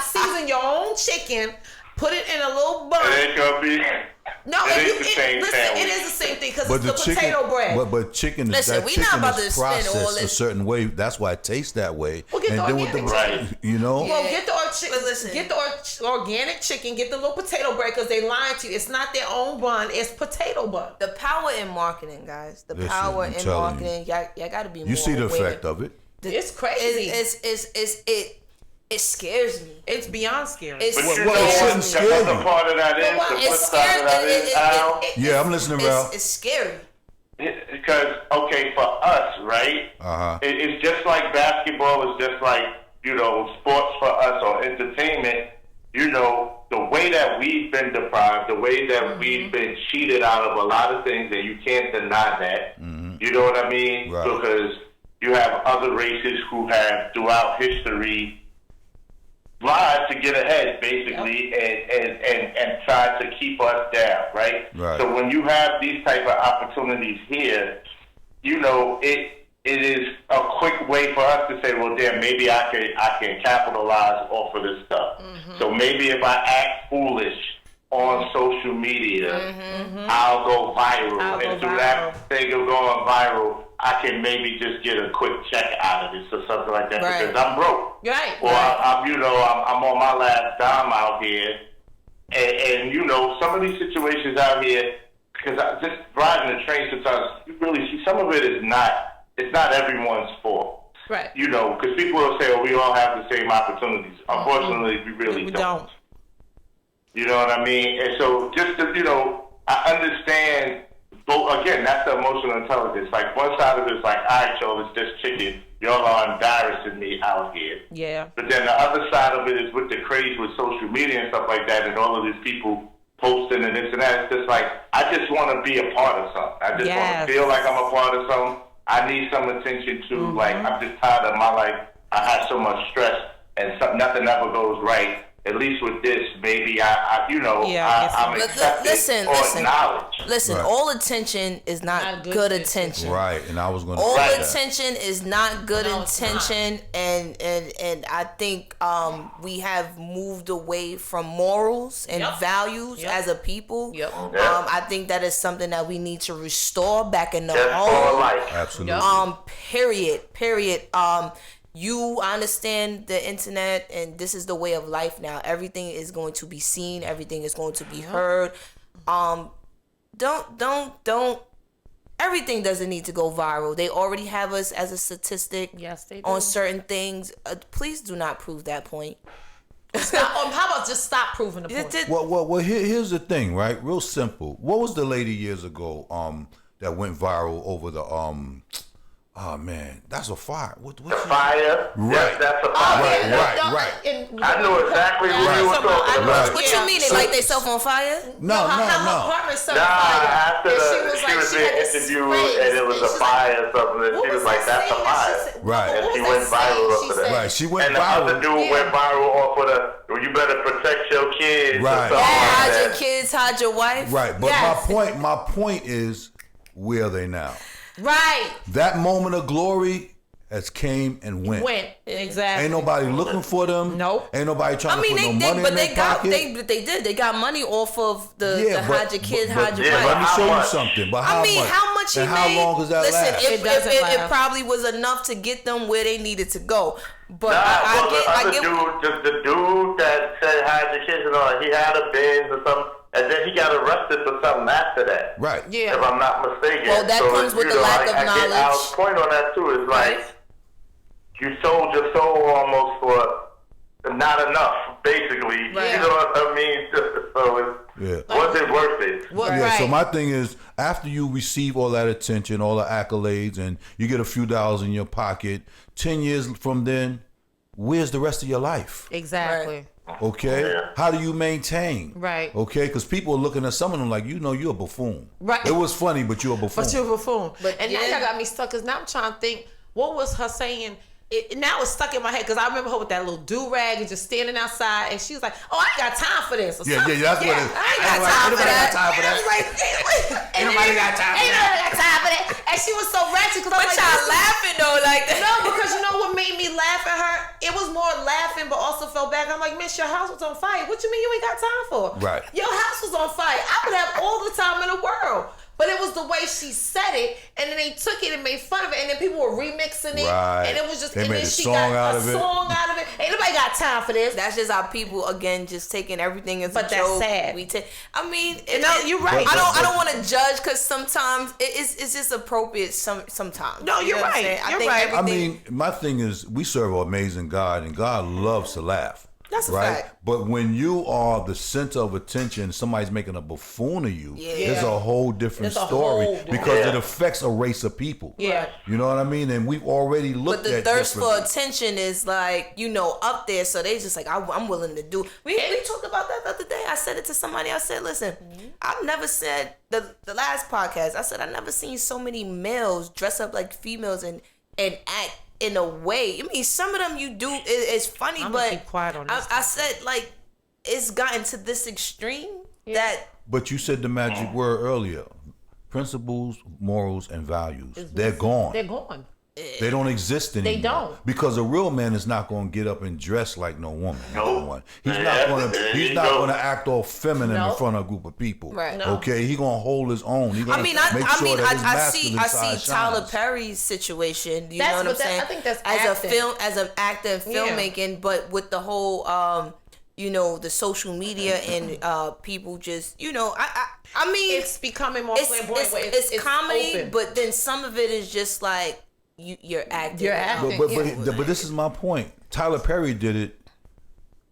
Speaker 2: Season your own chicken. Put it in a little bun.
Speaker 3: It ain't gonna be.
Speaker 2: No,
Speaker 3: it
Speaker 2: if
Speaker 3: ain't the same
Speaker 2: listen,
Speaker 3: sandwich.
Speaker 2: it is the same thing because
Speaker 4: But
Speaker 2: it's
Speaker 4: the
Speaker 2: the
Speaker 4: chicken,
Speaker 2: potato bread.
Speaker 4: but chicken is
Speaker 1: Listen,
Speaker 4: that
Speaker 1: we not
Speaker 4: chicken
Speaker 1: about
Speaker 4: is
Speaker 1: to spend all
Speaker 4: processed a
Speaker 1: this-
Speaker 4: certain way. That's why it tastes that way.
Speaker 2: Well, get the
Speaker 4: then with the
Speaker 2: organic
Speaker 3: chicken.
Speaker 4: you know,
Speaker 2: Well,
Speaker 1: Yeah.
Speaker 2: get
Speaker 1: But listen.
Speaker 2: get the organic chicken, get the little potato bread because they lying to you. It's not their own bun, it's potato bun.
Speaker 1: The power in marketing, guys. The
Speaker 4: Listen,
Speaker 1: power
Speaker 4: I'm
Speaker 1: in
Speaker 4: telling
Speaker 1: marketing. Y'all got to be more
Speaker 4: you see the
Speaker 1: aware.
Speaker 4: effect of it.
Speaker 2: It's crazy.
Speaker 1: It scares me.
Speaker 2: It's beyond scary.
Speaker 1: It's
Speaker 3: But you
Speaker 4: Well,
Speaker 3: know
Speaker 4: it
Speaker 3: what
Speaker 4: shouldn't
Speaker 3: the
Speaker 4: scare
Speaker 3: other
Speaker 4: you.
Speaker 3: part of that is?
Speaker 2: But why-
Speaker 3: The
Speaker 1: It's
Speaker 3: flip side
Speaker 1: scary.
Speaker 3: of that is, Al?
Speaker 4: Yeah, I'm listening, Ralph.
Speaker 1: It's scary.
Speaker 3: Because, okay, for us, right?
Speaker 4: Uh-huh.
Speaker 3: It's just like basketball. It's just like, sports for us or entertainment. The way that we've been deprived, the way that we've been cheated out of a lot of things, and you can't deny that. You know what I mean?
Speaker 4: Right.
Speaker 3: Because you have other races who have, throughout history, lied to get ahead, basically, and try to keep us down, right?
Speaker 4: Right.
Speaker 3: So when you have these type of opportunities here, it is a quick way for us to say, well, damn, maybe I can capitalize off of this stuff. So maybe if I act foolish on social media, I'll go viral.
Speaker 2: I'll go
Speaker 3: and through
Speaker 2: viral.
Speaker 3: that thing of going viral, I can maybe just get a quick check out of it or something like that
Speaker 1: Right.
Speaker 3: because I'm broke.
Speaker 2: Right.
Speaker 3: Or I'm on my last dime out here, and some of these situations out here, because just riding the train sometimes, you really see some of it is not. It's not everyone's fault.
Speaker 2: Right.
Speaker 3: Because people will say, "Oh, we all have the same opportunities." Unfortunately, we really
Speaker 2: We
Speaker 3: don't.
Speaker 2: don't.
Speaker 3: You know what I mean? And so, just to, I understand. But again, that's the emotional intelligence. Like one side of it is like, all right, y'all, it's just chicken. Y'all are embarrassing me out here.
Speaker 2: Yeah.
Speaker 3: But then the other side of it is with the craze with social media and stuff like that, and all of these people posting and this and that. It's just like I just want to be a part of something. I just want to feel like I'm a part of something. I need some attention too. Like I'm just tired of my life. I have so much stress, and nothing ever goes right. at least with this, maybe I'm
Speaker 1: Li-
Speaker 3: accepted
Speaker 1: listen,
Speaker 3: or
Speaker 1: listen.
Speaker 3: acknowledged.
Speaker 1: Listen,
Speaker 4: Right.
Speaker 1: all attention is not good attention.
Speaker 4: Right, and I was going to
Speaker 1: All
Speaker 4: say that.
Speaker 1: attention is not good
Speaker 2: No, it's
Speaker 1: intention, and I think we have moved away from morals and
Speaker 2: Yep.
Speaker 1: values
Speaker 2: Yep.
Speaker 1: as a people.
Speaker 2: Yep.
Speaker 3: Yeah.
Speaker 1: I think that is something that we need to restore back in the
Speaker 3: Just for
Speaker 1: home.
Speaker 3: life.
Speaker 4: Absolutely.
Speaker 1: Period. You understand the internet, and this is the way of life now. Everything is going to be seen. Everything is going to be heard. Don't. Everything doesn't need to go viral. They already have us as a statistic.
Speaker 2: Yes, they do.
Speaker 1: On certain things. Please do not prove that point.
Speaker 2: How about just stop proving the point?
Speaker 4: Well, here's the thing, right? Real simple. What was the lady years ago that went viral over the oh man, that's a fire. What
Speaker 3: The fire.
Speaker 4: Right.
Speaker 3: Yes, that's a fire.
Speaker 4: Right.
Speaker 3: I knew exactly what you were talking about.
Speaker 1: What you mean? They light themselves on fire?
Speaker 4: No.
Speaker 2: Apartment set
Speaker 3: Nah,
Speaker 2: fire.
Speaker 3: after
Speaker 2: And
Speaker 3: she was being
Speaker 2: had this
Speaker 3: interviewed
Speaker 2: spray,
Speaker 3: and it was a
Speaker 2: she's
Speaker 3: fire or something, and
Speaker 2: what
Speaker 3: she was
Speaker 2: was
Speaker 3: like,
Speaker 2: that
Speaker 3: that's a
Speaker 2: saying?
Speaker 3: fire.
Speaker 2: She said-
Speaker 4: Right.
Speaker 2: what
Speaker 3: And
Speaker 2: was
Speaker 3: she
Speaker 2: that
Speaker 3: went viral
Speaker 2: saying?
Speaker 3: off
Speaker 2: She
Speaker 3: of that.
Speaker 2: said-
Speaker 4: Right, she went
Speaker 3: And the other
Speaker 4: viral.
Speaker 3: dude went viral off of you better protect your kids
Speaker 4: Right.
Speaker 3: or something like
Speaker 1: Hide your
Speaker 3: that.
Speaker 1: kids, hide your wife.
Speaker 4: Right, but
Speaker 2: Yes.
Speaker 4: my point is, where are they now?
Speaker 2: Right.
Speaker 4: That moment of glory has came and went.
Speaker 2: Exactly.
Speaker 4: Ain't nobody looking for them.
Speaker 2: Nope.
Speaker 4: Ain't nobody trying
Speaker 1: I mean,
Speaker 4: to put
Speaker 1: they
Speaker 4: no
Speaker 1: did,
Speaker 4: money
Speaker 1: but
Speaker 4: in
Speaker 1: they
Speaker 4: their
Speaker 1: got
Speaker 4: pocket.
Speaker 1: they did. They got money off of the
Speaker 4: Yeah,
Speaker 1: hide your kids, hide your
Speaker 3: yeah,
Speaker 1: wife.
Speaker 4: let me
Speaker 3: how
Speaker 4: show you
Speaker 3: much?
Speaker 4: something. But how
Speaker 1: I mean,
Speaker 4: much?
Speaker 1: how much he
Speaker 4: and
Speaker 1: made?
Speaker 4: how long does that
Speaker 1: Listen,
Speaker 4: last?
Speaker 2: It doesn't
Speaker 1: it
Speaker 2: last.
Speaker 1: probably was enough to get them where they needed to go. But
Speaker 3: Nah,
Speaker 1: I
Speaker 3: well,
Speaker 1: get.
Speaker 3: the dude that said hide your kids and all, he had a Benz or something, and then he got arrested for something after that.
Speaker 4: Right.
Speaker 2: Yeah.
Speaker 3: If I'm not mistaken.
Speaker 1: Well, that comes with the lack of
Speaker 3: I get
Speaker 1: knowledge.
Speaker 3: Al's point on that too. Is like
Speaker 1: Right.
Speaker 3: you sold your soul almost for not enough, basically.
Speaker 1: Right.
Speaker 3: You know what I mean? So was it worth it?
Speaker 4: Yeah, so my thing is, after you receive all that attention, all the accolades, and you get a few dollars in your pocket, 10 years from then, where's the rest of your life?
Speaker 2: Exactly.
Speaker 4: Okay?
Speaker 3: Yeah.
Speaker 4: How do you maintain?
Speaker 2: Right.
Speaker 4: Okay? Because people are looking at some of them like, you're a buffoon.
Speaker 2: Right.
Speaker 4: It was funny, but you're a buffoon.
Speaker 2: But you're a buffoon. And now
Speaker 1: yeah.
Speaker 2: y'all got me stuck because now I'm trying to think, what was her saying? Now it's stuck in my head because I remember her with that little do-rag and just standing outside, and she was like, "Oh, I ain't got time for this." Or
Speaker 4: Yeah,
Speaker 2: something.
Speaker 4: that's what it is.
Speaker 1: I ain't got time for that.
Speaker 4: Ain't nobody got time for
Speaker 2: Ain't nobody got time for that. And she was so ratchet because I'm
Speaker 1: But
Speaker 2: like,
Speaker 1: y'all laughing though, like that.
Speaker 2: no, because you know what made me laugh at her? It was more laughing, but also felt bad. I'm like, miss, your house was on fire. What you mean you ain't got time for?
Speaker 4: Right.
Speaker 2: Your house was on fire. I would have all the time in the world. But it was the way she said it, and then they took it and made fun of it, and then people were remixing it,
Speaker 4: Right.
Speaker 2: and it was just,
Speaker 4: They
Speaker 2: and
Speaker 4: made
Speaker 2: then
Speaker 4: a
Speaker 2: she
Speaker 4: song
Speaker 2: got
Speaker 4: out
Speaker 2: a
Speaker 4: of it.
Speaker 2: song out of it. Ain't nobody got time for this.
Speaker 1: That's just how people again just taking everything as
Speaker 2: But
Speaker 1: a
Speaker 2: that's
Speaker 1: joke.
Speaker 2: sad.
Speaker 1: We take. I mean,
Speaker 2: No, you're right.
Speaker 1: I don't want to judge because sometimes it's just appropriate. Sometimes.
Speaker 2: No,
Speaker 1: You
Speaker 2: you're
Speaker 1: know what I'm
Speaker 2: right.
Speaker 1: saying? I
Speaker 2: You're
Speaker 1: think
Speaker 2: right.
Speaker 4: I
Speaker 1: everything-
Speaker 4: mean, my thing is, we serve an amazing God, and God loves to laugh.
Speaker 1: That's a
Speaker 4: right?
Speaker 1: fact.
Speaker 4: But when you are the center of attention, somebody's making a buffoon of you,
Speaker 1: Yeah.
Speaker 4: it's a whole different
Speaker 2: It's a
Speaker 4: story
Speaker 2: whole different-
Speaker 4: because it affects a race of people.
Speaker 2: Yeah.
Speaker 4: You know what I mean? And we've already looked
Speaker 1: But the
Speaker 4: at
Speaker 1: thirst for
Speaker 4: differently.
Speaker 1: attention is like, up there. So they just like, I'm willing to do. We talked about that the other day. I said it to somebody. I said, listen, I've never said the last podcast. I said I never seen so many males dress up like females and act in a way. I mean, some of them you do it's funny,
Speaker 2: I'm
Speaker 1: but
Speaker 2: gonna keep quiet on this.
Speaker 1: I said like it's gotten to this extreme that
Speaker 4: But you said the magic word earlier: principles, morals, and values. They're gone.
Speaker 2: They're gone.
Speaker 4: They don't exist anymore.
Speaker 2: don't.
Speaker 4: Because a real man is not going to get up and dress like no woman.
Speaker 3: Nope.
Speaker 4: number one. He's
Speaker 3: Yeah,
Speaker 4: not going to.
Speaker 3: there
Speaker 4: He's
Speaker 3: you
Speaker 4: not
Speaker 3: go.
Speaker 4: going to act all feminine in
Speaker 2: Nope.
Speaker 4: front of a group of people.
Speaker 1: Right.
Speaker 2: No.
Speaker 4: Okay. He's going to hold his own. He's going
Speaker 1: I
Speaker 4: to
Speaker 1: mean,
Speaker 4: make sure that his masculine
Speaker 1: I
Speaker 4: side
Speaker 1: see Tyler
Speaker 4: shines.
Speaker 1: Perry's situation. You
Speaker 2: That's
Speaker 1: know what I'm
Speaker 2: what that-
Speaker 1: saying?
Speaker 2: I think that's
Speaker 1: as
Speaker 2: acting.
Speaker 1: as an actor and
Speaker 2: Yeah.
Speaker 1: filmmaking, but with the whole, the social media and people just, I mean,
Speaker 2: It's becoming more
Speaker 1: it's
Speaker 2: flamboyant. where
Speaker 1: it's comedy,
Speaker 2: open.
Speaker 1: but then some of it is just like you're acting.
Speaker 2: You're acting.
Speaker 4: But this is my point. Tyler Perry did it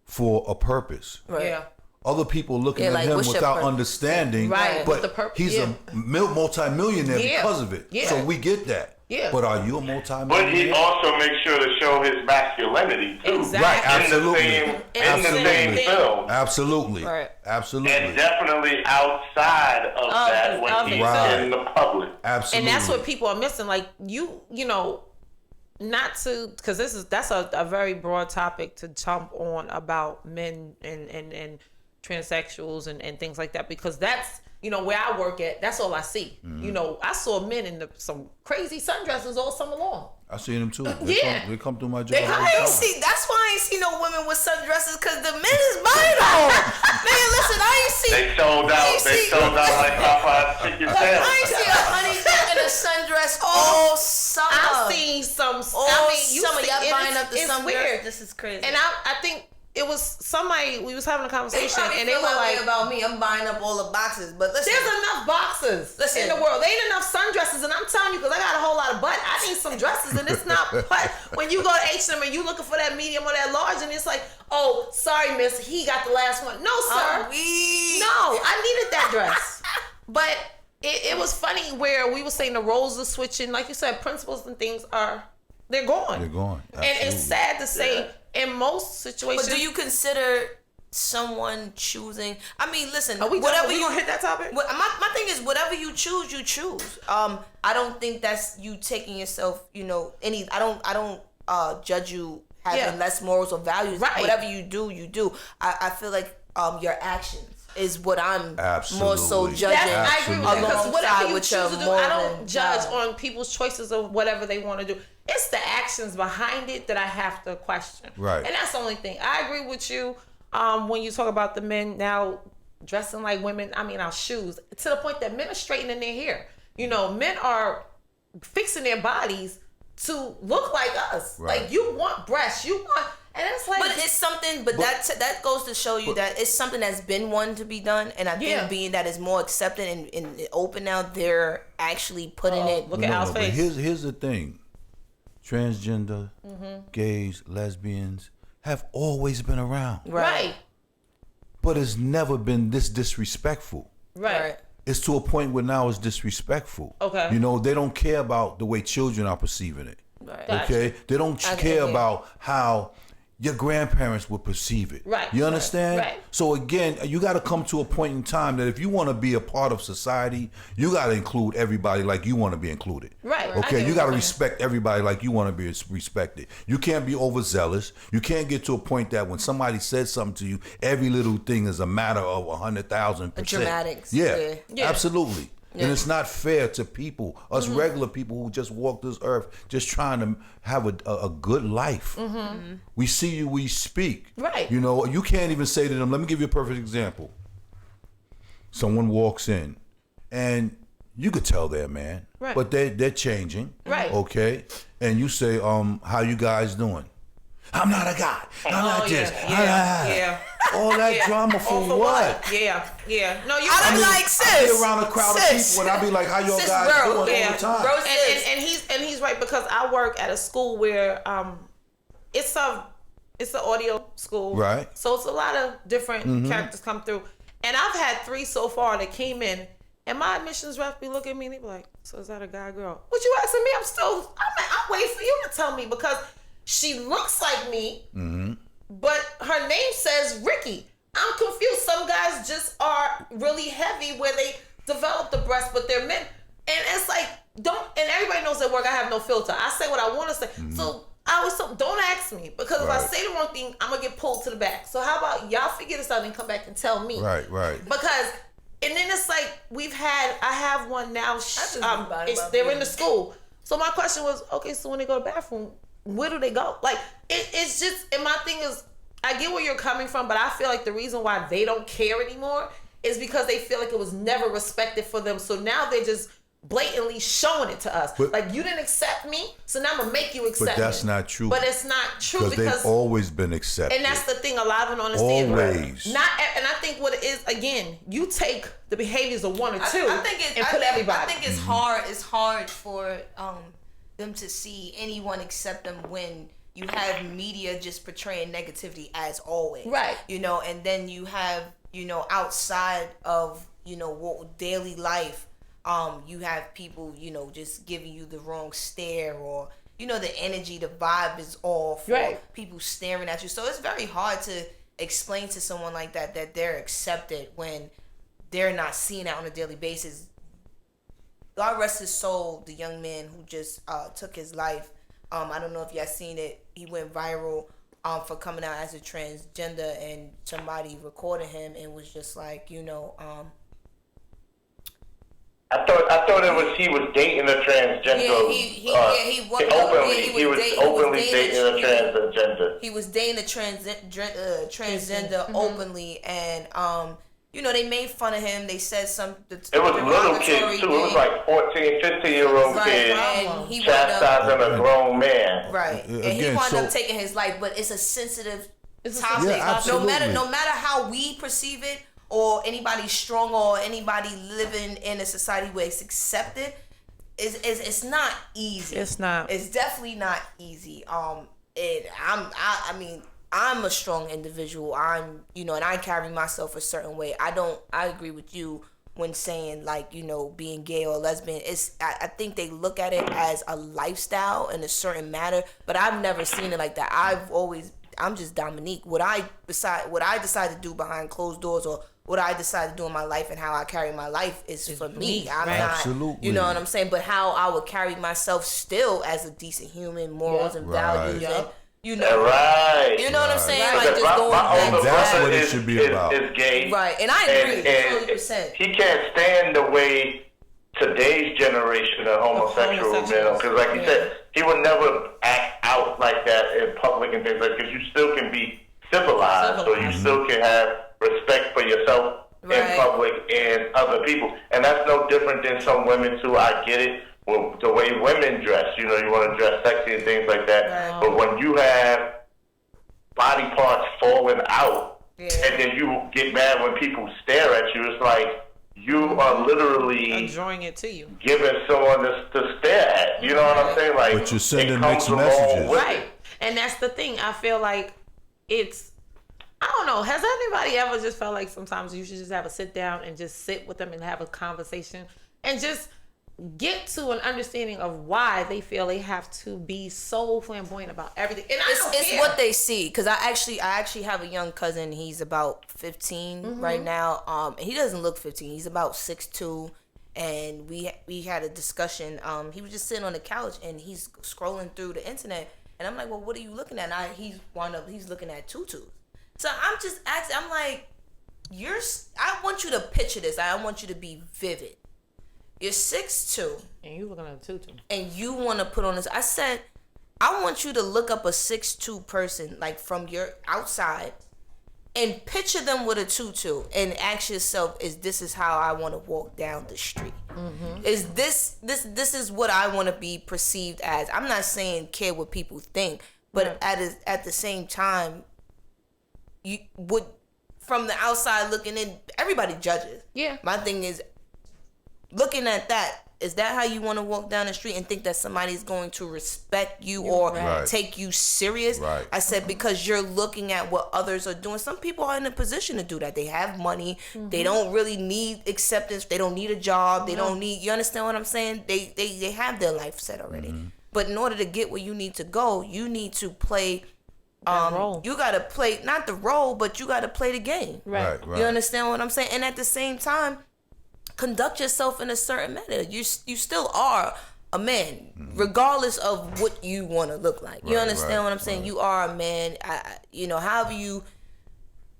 Speaker 4: for a purpose.
Speaker 1: Right.
Speaker 2: yeah.
Speaker 4: Other people looking
Speaker 1: Yeah,
Speaker 4: at
Speaker 1: like,
Speaker 4: him
Speaker 1: what's your
Speaker 4: without
Speaker 1: purpose?
Speaker 4: understanding,
Speaker 2: Right,
Speaker 4: but
Speaker 2: but the
Speaker 4: he's
Speaker 2: yeah.
Speaker 4: a multi-millionaire
Speaker 2: Yeah.
Speaker 4: because of it.
Speaker 2: Yeah.
Speaker 4: So we get that.
Speaker 2: Yeah.
Speaker 4: But are you a
Speaker 3: But he
Speaker 4: multi-millionaire?
Speaker 3: also makes sure to show his masculinity too.
Speaker 2: Exactly.
Speaker 4: Right, absolutely.
Speaker 3: In the
Speaker 4: Absolutely.
Speaker 3: same film.
Speaker 4: Absolutely.
Speaker 1: Right.
Speaker 4: Absolutely.
Speaker 3: And definitely outside of that when
Speaker 2: of
Speaker 3: he's
Speaker 2: it.
Speaker 4: Right.
Speaker 3: in the public.
Speaker 4: Absolutely.
Speaker 2: And that's what people are missing. Like you know, not to, because that's a very broad topic to jump on about men and transsexuals and things like that, because that's, you know, where I work at, that's all I see. You know, I saw men in some crazy sundresses all summer long.
Speaker 4: I seen them too. They come through my job.
Speaker 2: They
Speaker 4: all the
Speaker 2: hire
Speaker 4: time.
Speaker 1: See, that's why I ain't see no women with sundresses, because the men is buying them. Man, listen, I ain't see.
Speaker 3: They sold out. They sold out like Popeye's chicken
Speaker 1: I
Speaker 3: sandwich.
Speaker 1: ain't see a honey dip in a sundress all summer.
Speaker 2: I've seen some.
Speaker 1: all
Speaker 2: I mean, you
Speaker 1: summer.
Speaker 2: see,
Speaker 1: Y'all
Speaker 2: and
Speaker 1: buying up the
Speaker 2: it's
Speaker 1: sundress.
Speaker 2: weird.
Speaker 1: This is crazy.
Speaker 2: And I think it was somebody, we was having a conversation, and they
Speaker 1: feel
Speaker 2: were
Speaker 1: that way
Speaker 2: like,
Speaker 1: about me. I'm buying up all the boxes, but listen.
Speaker 2: there's enough boxes
Speaker 1: Listen.
Speaker 2: in the world. There ain't enough sundresses, and I'm telling you, because I got a whole lot of butt. I need some dresses, and it's not butt. When you go to H&M and you looking for that medium or that large, and it's like, oh, sorry, miss, he got the last one. No, sir. No, I needed that dress. But it was funny where we were saying the roles are switching. Like you said, principles and things they're gone.
Speaker 4: They're gone.
Speaker 2: And it's sad to say, in most situations.
Speaker 1: But do you consider someone choosing? I mean, listen.
Speaker 2: Are we
Speaker 1: whatever
Speaker 2: we
Speaker 1: you
Speaker 2: gonna hit that topic?
Speaker 1: My thing is, whatever you choose, you choose. I don't think that's you taking yourself. You know, I don't judge you having less morals or values.
Speaker 2: Right.
Speaker 1: Whatever you do, you do. I feel like your actions is what I'm more so
Speaker 4: Absolutely.
Speaker 1: judging.
Speaker 2: I agree with that, because whatever
Speaker 1: alongside
Speaker 2: you
Speaker 1: with
Speaker 2: choose
Speaker 1: your
Speaker 2: to do,
Speaker 1: moral
Speaker 2: I don't
Speaker 1: and
Speaker 2: judge
Speaker 1: value.
Speaker 2: on people's choices of whatever they want to do. It's the actions behind it that I have to question.
Speaker 4: Right.
Speaker 2: And that's the only thing. I agree with you when you talk about the men now dressing like women. I mean, our shoes, to the point that men are straightening their hair. You know, men are fixing their bodies to look like us.
Speaker 4: Right.
Speaker 2: Like, you want breasts, you want, and it's like,
Speaker 1: But it's something. But that goes to show you that it's something that's been wanting to be done, and I think
Speaker 2: Yeah.
Speaker 1: being that it's more accepted and open now, they're actually putting it.
Speaker 2: look at Al's
Speaker 4: but
Speaker 2: face.
Speaker 4: here's the thing. Transgender, gays, lesbians have always been around.
Speaker 2: right.
Speaker 4: But it's never been this disrespectful.
Speaker 2: Right.
Speaker 4: It's to a point where now it's disrespectful.
Speaker 2: Okay.
Speaker 4: You know, they don't care about the way children are perceiving it.
Speaker 1: Right.
Speaker 2: Gotcha.
Speaker 4: Okay? They don't care
Speaker 1: agree.
Speaker 4: about how your grandparents would perceive it.
Speaker 2: Right,
Speaker 4: You
Speaker 2: right,
Speaker 4: understand?
Speaker 2: right.
Speaker 4: So again, you got to come to a point in time that if you want to be a part of society, you got to include everybody like you want to be included.
Speaker 2: Right. I get
Speaker 4: Okay, you
Speaker 2: what
Speaker 4: got to
Speaker 2: you're
Speaker 4: respect everybody like you want to be respected. You can't be overzealous. You can't get to a point that when somebody says something to you, every little thing is a matter of 100,000%.
Speaker 1: Dramatics,
Speaker 4: Yeah,
Speaker 2: Yeah.
Speaker 4: absolutely. And it's not fair to people, us regular people who just walk this earth, just trying to have a good life. We see you, we speak.
Speaker 2: Right.
Speaker 4: You know, you can't even say to them, let me give you a perfect example. Someone walks in and you could tell they're a man,
Speaker 2: Right.
Speaker 4: but they're changing.
Speaker 2: Right.
Speaker 4: Okay. And you say, how you guys doing? I'm not a guy. I'm not this.
Speaker 2: Yeah.
Speaker 4: All that drama for,
Speaker 2: Oh, for
Speaker 4: what?
Speaker 2: Yeah. No, you.
Speaker 1: I'm like,
Speaker 4: I
Speaker 1: sis.
Speaker 4: be around a crowd of
Speaker 1: sis.
Speaker 4: people and I be like, how y'all
Speaker 1: Sis,
Speaker 4: guys
Speaker 1: bro,
Speaker 4: doing
Speaker 2: yeah,
Speaker 4: all the time?
Speaker 1: bro.
Speaker 2: and he's right, because I work at a school where it's an audio school,
Speaker 4: Right.
Speaker 2: So it's a lot of different characters come through, and I've had 3 so far that came in, and my admissions rep be looking at me and they be like, so is that a guy or girl? What you asking me? I'm waiting for you to tell me, because she looks like me, but her name says Ricky. I'm confused. Some guys just are really heavy where they develop the breast, but they're men. And it's like, and everybody knows at work I have no filter. I say what I want to say. So I always tell them, don't ask me, because if I
Speaker 4: Right.
Speaker 2: say the wrong thing, I'm going to get pulled to the back. So how about y'all figure this out and come back and tell me?
Speaker 4: Right.
Speaker 2: Because, and then it's like, I have one now,
Speaker 1: just about
Speaker 2: they're in
Speaker 1: being-
Speaker 2: the school. So my question was, okay, so when they go to the bathroom, where do they go? Like, it's just, and my thing is, I get where you're coming from, but I feel like the reason why they don't care anymore is because they feel like it was never respected for them. So now they're just blatantly showing it to us.
Speaker 4: But-
Speaker 2: like, you didn't accept me, so now I'm going to make you accept me.
Speaker 4: But that's not true.
Speaker 2: But it's not true
Speaker 4: Because they've always been accepted.
Speaker 2: and that's the thing a lot of them don't understand.
Speaker 4: Always.
Speaker 2: And I think what it is, again, you take the behaviors of one or two and put everybody.
Speaker 1: I think it's hard. It's hard for them to see anyone accept them when you have media just portraying negativity as always.
Speaker 2: Right.
Speaker 1: You know, and then you have, you know, outside of, you know, daily life, you have people, you know, just giving you the wrong stare, or, you know, the energy, the vibe is off, or
Speaker 2: Right.
Speaker 1: people staring at you. So it's very hard to explain to someone like that they're accepted when they're not seeing it on a daily basis. God rest his soul, the young man who just took his life. I don't know if y'all seen it. He went viral for coming out as a transgender, and somebody recorded him and was just like,
Speaker 3: I thought it was he was dating a transgender.
Speaker 1: He
Speaker 3: was openly dating a transgender.
Speaker 1: He was dating a transgender openly, and they made fun of him. They said
Speaker 3: it was little kids too. It was like 14, 15-year-old kids
Speaker 1: and he
Speaker 3: chastising a grown man.
Speaker 1: Right, and he wound up taking his life. But it's a sensitive topic.
Speaker 4: Yeah,
Speaker 1: no matter how we perceive it, or anybody strong, or anybody living in a society where it's accepted, it's not easy.
Speaker 2: It's not.
Speaker 1: It's definitely not easy. I'm a strong individual. And I carry myself a certain way. I agree with you when saying being gay or lesbian. I think they look at it as a lifestyle in a certain manner, but I've never seen it like that. I'm just Dominique. What I decide to do behind closed doors, or what I decide to do in my life and how I carry my life is for me. I'm not,
Speaker 4: absolutely.
Speaker 1: you know what I'm saying? But how I would carry myself still as a decent human, morals and values, and you know what I'm saying? Like just going back.
Speaker 4: That's what it should be about.
Speaker 3: Is gay,
Speaker 1: right? And I agree, 100%.
Speaker 3: He can't stand the way today's generation of homosexual men, because like you said, he would never act out like that in public and things like that. Because you still can be civilized, so you still can have respect for yourself in public and other people. And that's no different than some women too. I get it. Well, the way women dress, you want to dress sexy and things like that. Right. But when you have body parts falling out, and then you get mad when people stare at you, it's like you are literally
Speaker 2: enjoying it to you,
Speaker 3: giving someone to stare at. You know what I'm saying? Like,
Speaker 4: but you're sending mixed messages,
Speaker 2: right? And that's the thing. I feel like I don't know. Has anybody ever just felt like sometimes you should just have a sit down and just sit with them and have a conversation and just get to an understanding of why they feel they have to be so flamboyant about everything? And
Speaker 1: it's what they see. Because I actually have a young cousin. He's about 15 right now. And he doesn't look 15. He's about 6'2". And we had a discussion. He was just sitting on the couch and he's scrolling through the internet. And I'm like, well, what are you looking at? And he's looking at tutus. So I'm just asking, I'm like, I want you to picture this. I want you to be vivid. You're 6'2".
Speaker 2: And you looking at a tutu.
Speaker 1: And you want to put on this. I said, I want you to look up a 6'2" person, like from your outside, and picture them with a tutu and ask yourself, this is how I want to walk down the street? Mm-hmm. Is this is what I want to be perceived as? I'm not saying care what people think, but at the same time, you would, from the outside looking in, everybody judges.
Speaker 2: Yeah.
Speaker 1: My thing is, looking at that, is that how you want to walk down the street and think that somebody's going to respect you or take you serious?
Speaker 4: Right.
Speaker 1: I said, because you're looking at what others are doing. Some people are in a position to do that. They have money. Mm-hmm. They don't really need acceptance. They don't need a job. They don't need, you understand what I'm saying? They have their life set already. Mm-hmm. But in order to get where you need to go, you need to play role. You got to play, not the role, but you got to play the game.
Speaker 2: Right.
Speaker 1: You understand what I'm saying? And at the same time, conduct yourself in a certain manner. You still are a man, regardless of what you want to look like. You understand what I'm saying? You are a man.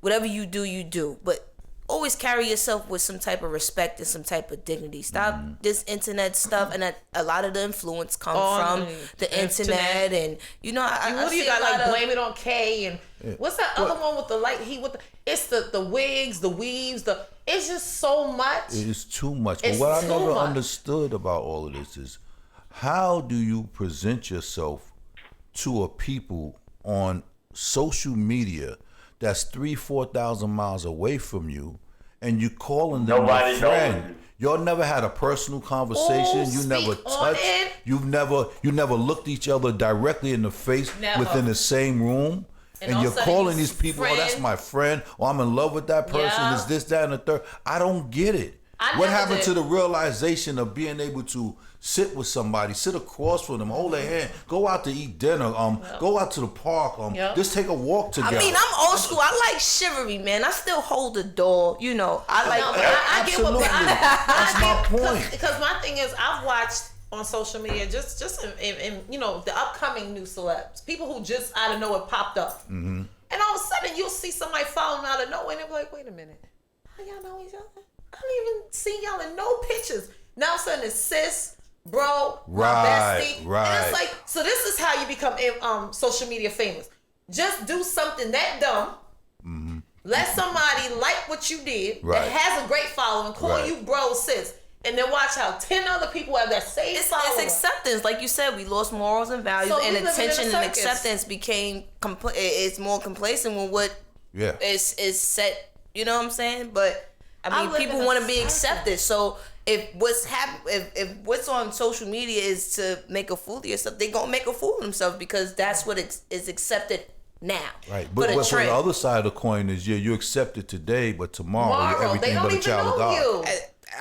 Speaker 1: Whatever you do, you do. But always carry yourself with some type of respect and some type of dignity. Stop this internet stuff, and a lot of the influence comes from the internet. And
Speaker 2: what do you got? Like blame it on Kay and what's that other one with the light? It's the wigs, the weaves, it's just so much.
Speaker 4: It's too much. But what I never understood about all of this is, how do you present yourself to a people on social media that's 3,000-4,000 miles away from you, and you calling them a friend? Y'all never had a personal conversation. You never touched. You never looked each other directly in the face within the same room. And you're calling these people, oh, that's my friend, or I'm in love with that person, is this, that, and the third. I don't get it. What happened to the realization of being able to sit with somebody, sit across from them, hold their hand, go out to eat dinner, go out to the park, just take a walk together?
Speaker 1: I mean, I'm old school. I like chivalry, man. I still hold the door, I like.
Speaker 4: Absolutely. That's my point.
Speaker 2: Because my thing is, I've watched on social media, just in you know, the upcoming new celebs, people who just out of nowhere popped up, and all of a sudden you'll see somebody following out of nowhere, and they're like, wait a minute, how y'all know each other? I don't even see y'all in no pictures. Now all of a sudden it's sis, bro, my bestie, and it's like, so this is how you become social media famous. Just do something that dumb. Let somebody like what you did that has a great following, call you bro, sis. And then watch how 10 other people have that same following.
Speaker 1: It's acceptance. Like you said, we lost morals and values,
Speaker 2: So
Speaker 1: and
Speaker 2: we living in a
Speaker 1: attention and
Speaker 2: circus.
Speaker 1: acceptance became it's more complacent with what is set. You know what I'm saying? But I mean, people want to be accepted. So if what's on social media is to make a fool of yourself, they gonna make a fool of themselves because that's what is accepted now.
Speaker 4: Right, but for the other side of the coin is you accept it today, but tomorrow you're everything
Speaker 2: they don't
Speaker 4: but a
Speaker 2: even
Speaker 4: child
Speaker 2: know
Speaker 4: of God.
Speaker 2: you.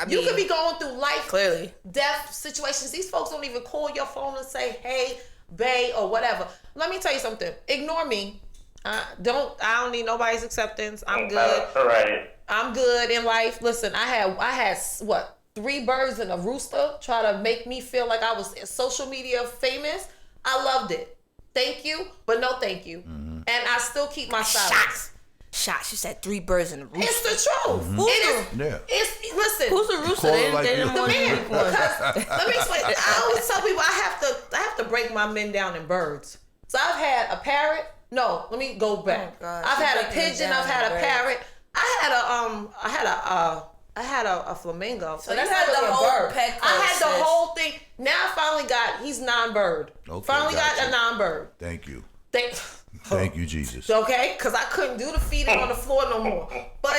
Speaker 1: I mean,
Speaker 2: You could be going through life,
Speaker 1: clearly,
Speaker 2: death situations. These folks don't even call your phone and say, "Hey, bae," or whatever. Let me tell you something. Ignore me. I don't need nobody's acceptance. I'm good.
Speaker 3: All right.
Speaker 2: I'm good in life. Listen, I had what, 3 birds and a rooster try to make me feel like I was social media famous. I loved it. Thank you, but no thank you. And I still keep my silence.
Speaker 1: Shots. You said 3 birds in a rooster.
Speaker 2: It's the truth. Listen.
Speaker 1: Who's the rooster?
Speaker 4: Call it like
Speaker 1: They didn't
Speaker 4: you-
Speaker 1: want
Speaker 2: The man.
Speaker 1: to-
Speaker 2: Because, let me explain. I always tell people I have to break my men down in birds. So I've had a parrot. No, let me go back.
Speaker 1: Oh, God.
Speaker 2: I've
Speaker 1: She
Speaker 2: had a
Speaker 1: breaking them
Speaker 2: pigeon.
Speaker 1: down
Speaker 2: I've had
Speaker 1: in
Speaker 2: a
Speaker 1: birds.
Speaker 2: parrot. I had a flamingo. So
Speaker 1: you
Speaker 2: that's
Speaker 1: had
Speaker 2: not
Speaker 1: the
Speaker 2: really a
Speaker 1: whole
Speaker 2: bird.
Speaker 1: pet
Speaker 2: I had the
Speaker 1: sis.
Speaker 2: whole thing. Now I finally he's non-bird.
Speaker 4: Okay,
Speaker 2: Finally got
Speaker 4: gotcha.
Speaker 2: a non-bird.
Speaker 4: Thank you.
Speaker 2: Thank
Speaker 4: you, Jesus.
Speaker 2: Okay, because I couldn't do the feeding on the floor no more. But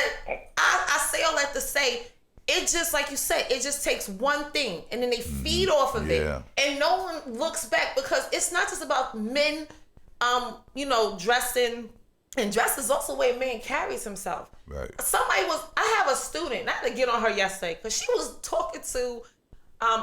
Speaker 2: I say all that to say, it just, like you said, it just takes one thing, and then they feed off of it, and no one looks back, because it's not just about men, dressing, and dress is also the way a man carries himself.
Speaker 4: Right.
Speaker 2: I have a student, not to get on her yesterday, because she was talking to,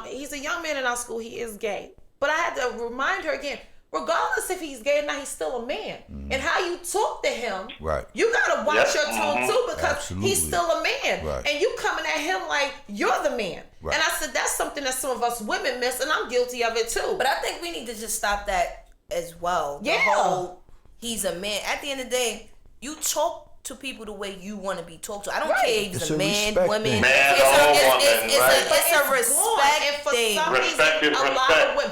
Speaker 2: he's a young man in our school, he is gay, but I had to remind her again, regardless if he's gay or not, he's still a man. And how you talk to him, you gotta watch your tone too, because he's still a man. And you coming at him like you're the man. And I said that's something that some of us women miss, and I'm guilty of it too.
Speaker 1: But I think we need to just stop that as well. The whole he's a man. At the end of the day, you talk to people the way you want to be talked to. I don't care if he's a man, woman. It's a respect thing.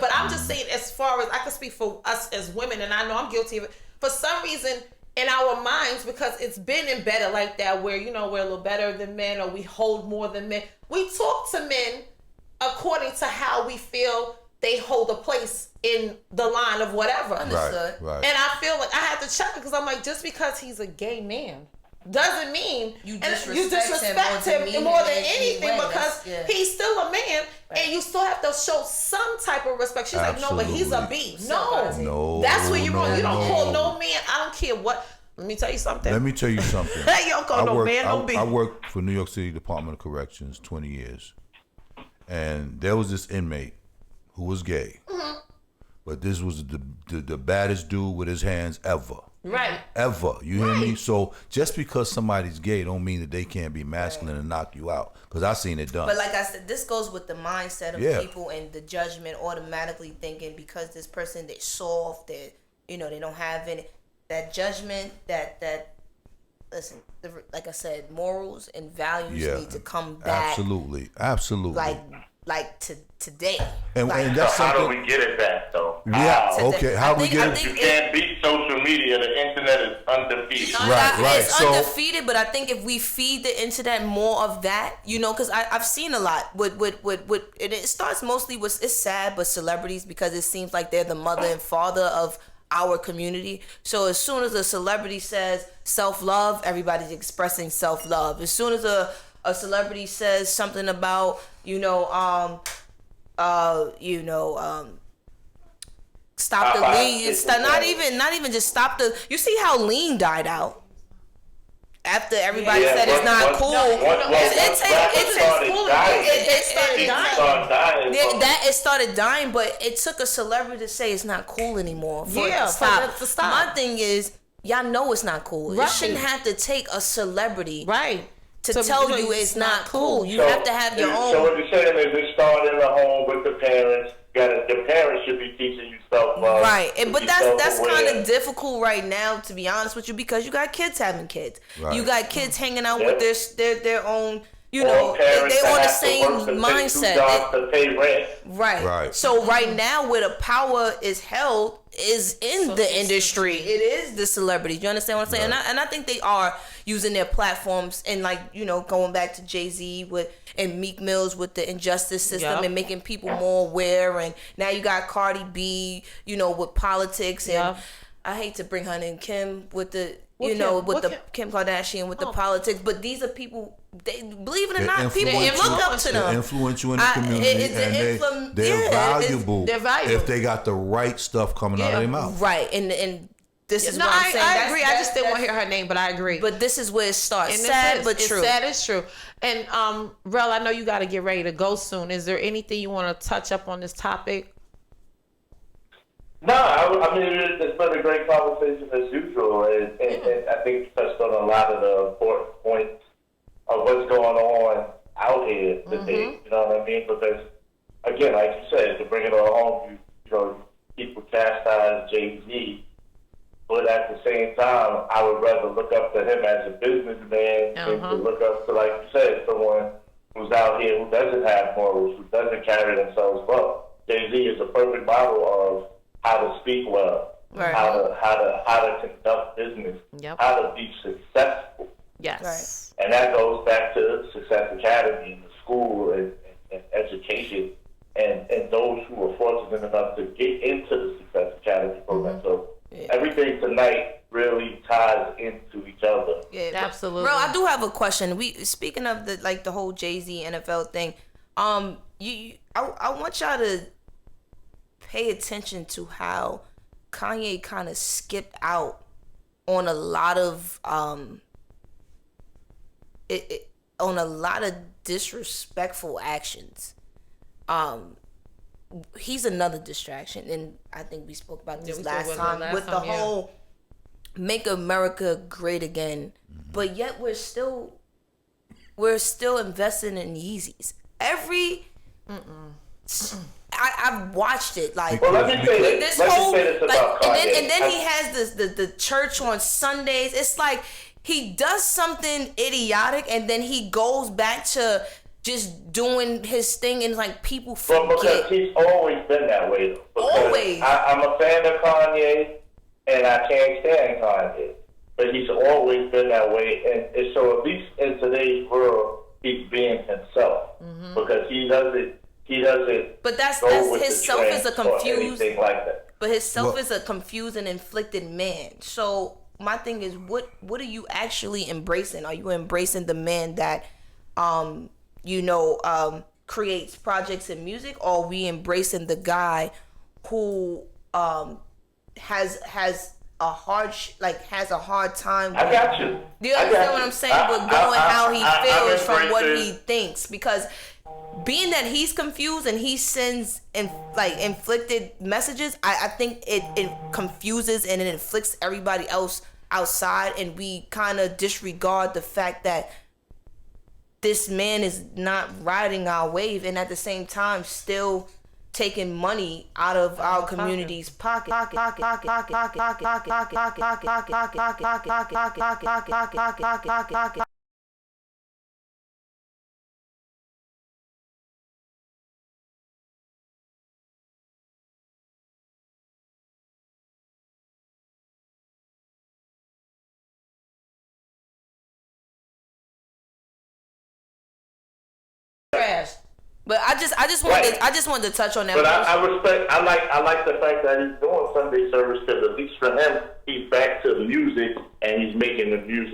Speaker 2: But I'm just saying, as far as I can speak for us as women, and I know I'm guilty of it, for some reason in our minds, because it's been embedded like that, where, we're a little better than men, or we hold more than men. We talk to men according to how we feel they hold a place in the line of whatever.
Speaker 1: Understood.
Speaker 4: Right.
Speaker 2: And I feel like I have to check it, because I'm like, just because he's a gay man doesn't mean you disrespect him more than anything, because he's still a man, and you still have to show some type of respect. She's like, no, but he's a B. No, that's where you're wrong. You don't call no man. I don't care what. Let me tell you something.
Speaker 4: You
Speaker 2: don't call no man no B.
Speaker 4: I worked for New York City Department of Corrections 20 years, and there was this inmate who was gay, but this was the baddest dude with his hands ever.
Speaker 2: Right.
Speaker 4: Ever. You hear me? So just because somebody's gay don't mean that they can't be masculine and knock you out. Because I've seen it done.
Speaker 1: But like I said, this goes with the mindset of people and the judgment, automatically thinking because this person, they're soft, they don't have any, that judgment, that listen, like I said, morals and values need to come back.
Speaker 4: Absolutely.
Speaker 1: Like today.
Speaker 4: And that's
Speaker 3: so how
Speaker 4: something.
Speaker 3: do we get it back though?
Speaker 4: Yeah. Okay. How we get it?
Speaker 3: You can't beat social media. The internet is undefeated.
Speaker 4: Right.
Speaker 1: It's undefeated, but I think if we feed the internet more of that, because I've seen a lot with and it starts mostly with, it's sad, but celebrities, because it seems like they're the mother and father of our community. So as soon as a celebrity says self-love, everybody's expressing self-love. As soon as a celebrity says something about stop the lean. Not even just stop the. You see how lean died out after everybody said it's not cool. It started dying, but it took a celebrity to say it's not cool anymore for it to stop.
Speaker 2: To stop.
Speaker 1: My thing is, y'all know it's not cool. It shouldn't have to take a celebrity, to
Speaker 2: So
Speaker 1: tell
Speaker 2: because
Speaker 1: you
Speaker 2: it's
Speaker 1: it's
Speaker 2: not
Speaker 1: not cool. You
Speaker 3: So-
Speaker 1: have to have your
Speaker 3: So
Speaker 1: own.
Speaker 3: what you're saying is it started in the home with the parents. The parents should be teaching you self-love.
Speaker 1: Right, but that's
Speaker 3: self-aware.
Speaker 1: kind of difficult right now, to be honest with you, because you got kids having kids.
Speaker 4: Right.
Speaker 1: You got kids hanging out
Speaker 3: Yep.
Speaker 1: with their own. You
Speaker 3: Or
Speaker 1: know,
Speaker 3: parents
Speaker 1: they
Speaker 3: that
Speaker 1: on the
Speaker 3: have to
Speaker 1: same
Speaker 3: work to take 2
Speaker 1: mindset.
Speaker 3: jobs to pay rent.
Speaker 1: Right.
Speaker 4: Right.
Speaker 1: So right now, where the power is held is in the industry. It is the celebrities. You understand what I'm saying?
Speaker 4: Right.
Speaker 1: And I think they are using their platforms and, like, you know, going back to Jay-Z and Meek Mills with the injustice system
Speaker 2: Yep.
Speaker 1: and making people more aware. And now you got Cardi B, you know, with politics. And
Speaker 2: Yep.
Speaker 1: I hate to bring her in, Kim, with the
Speaker 2: What
Speaker 1: you know,
Speaker 2: Kim?
Speaker 1: with
Speaker 2: What
Speaker 1: the
Speaker 2: Kim?
Speaker 1: Kim Kardashian with the
Speaker 2: Oh.
Speaker 1: politics, but these are people. They believe it or
Speaker 4: They're
Speaker 1: not, people
Speaker 4: influential.
Speaker 1: look up to
Speaker 4: They're
Speaker 1: them.
Speaker 4: influential in the
Speaker 1: I-
Speaker 4: community,
Speaker 1: it's an
Speaker 4: and
Speaker 1: influ-
Speaker 4: they're
Speaker 1: yeah,
Speaker 4: valuable.
Speaker 2: they're valuable.
Speaker 4: if they got the right stuff coming out of
Speaker 2: Yeah.
Speaker 4: their mouth.
Speaker 1: Right, and this is
Speaker 2: No,
Speaker 1: what I'm
Speaker 2: I
Speaker 1: saying.
Speaker 2: agree. I just didn't want to hear her name, but I agree.
Speaker 1: But this is where it starts.
Speaker 2: And
Speaker 1: Sad but
Speaker 2: it's
Speaker 1: true.
Speaker 2: sad, it's true. And Rel, I know you got to get ready to go soon. Is there anything you want to touch up on this topic?
Speaker 3: No, I mean, it's been a great conversation as usual, and I think you touched on a lot of the important points of what's going on out here today. You know what I mean? Because, again, like you said, to bring it all home, you know, people chastise Jay-Z, but at the same time, I would rather look up to him as a businessman than to look up to, like you said, someone who's out here who doesn't have morals, who doesn't carry themselves well. Jay-Z is a perfect model of how to speak well,
Speaker 1: Right.
Speaker 3: how to conduct business,
Speaker 2: Yep.
Speaker 3: how to be successful.
Speaker 2: Yes.
Speaker 3: And that goes back to Success Academy and the school and education and those who are fortunate enough to get into the Success Academy program. So everything tonight really ties into each other.
Speaker 1: Yeah,
Speaker 2: Absolutely.
Speaker 1: Bro, I do have a question. Speaking of the whole Jay-Z NFL thing, I want y'all to pay attention to how Kanye kind of skipped out on a lot of on a lot of disrespectful actions. He's another distraction, and I think we spoke about this
Speaker 2: we spoke
Speaker 1: last
Speaker 2: about
Speaker 1: time
Speaker 2: that last
Speaker 1: with the
Speaker 2: time, yeah.
Speaker 1: whole "Make America Great Again," but yet we're still investing in Yeezys. I've watched it like.
Speaker 3: Well, let me say
Speaker 1: This
Speaker 3: this. Let
Speaker 1: whole
Speaker 3: me say this
Speaker 1: like,
Speaker 3: about Kanye.
Speaker 1: and then he has the church on Sundays. It's like he does something idiotic, and then he goes back to just doing his thing, and like people
Speaker 3: Well, because
Speaker 1: forget.
Speaker 3: he's always been that way. Though. Because
Speaker 1: Always.
Speaker 3: I'm a fan of Kanye, and I can't stand Kanye. But he's always been that way. And so at least in today's world, he's being himself. Because he doesn't
Speaker 1: But that's
Speaker 3: go with
Speaker 1: his
Speaker 3: the
Speaker 1: self is a
Speaker 3: trend or
Speaker 1: confused.
Speaker 3: anything like that.
Speaker 1: But his self
Speaker 4: Well-
Speaker 1: is a confused and inflicted man. So my thing is, what are you actually embracing? Are you embracing the man that, creates projects in music, or are we embracing the guy who has a hard has a hard time?
Speaker 3: I got you.
Speaker 1: Do you
Speaker 3: I
Speaker 1: understand
Speaker 3: got
Speaker 1: what
Speaker 3: you.
Speaker 1: I'm saying? With going how he
Speaker 3: I'm
Speaker 1: feels from what
Speaker 3: embracing-
Speaker 1: he thinks, because being that he's confused and he sends inflicted messages, I think it confuses and it inflicts everybody else outside, and we kind of disregard the fact that this man is not riding our wave, and at the same time still taking money out of our community's pocket. Trash. But I just wanted to touch on that.
Speaker 3: But I respect. I like the fact that he's doing Sunday service, because at least for him, he's back to music and he's making the music.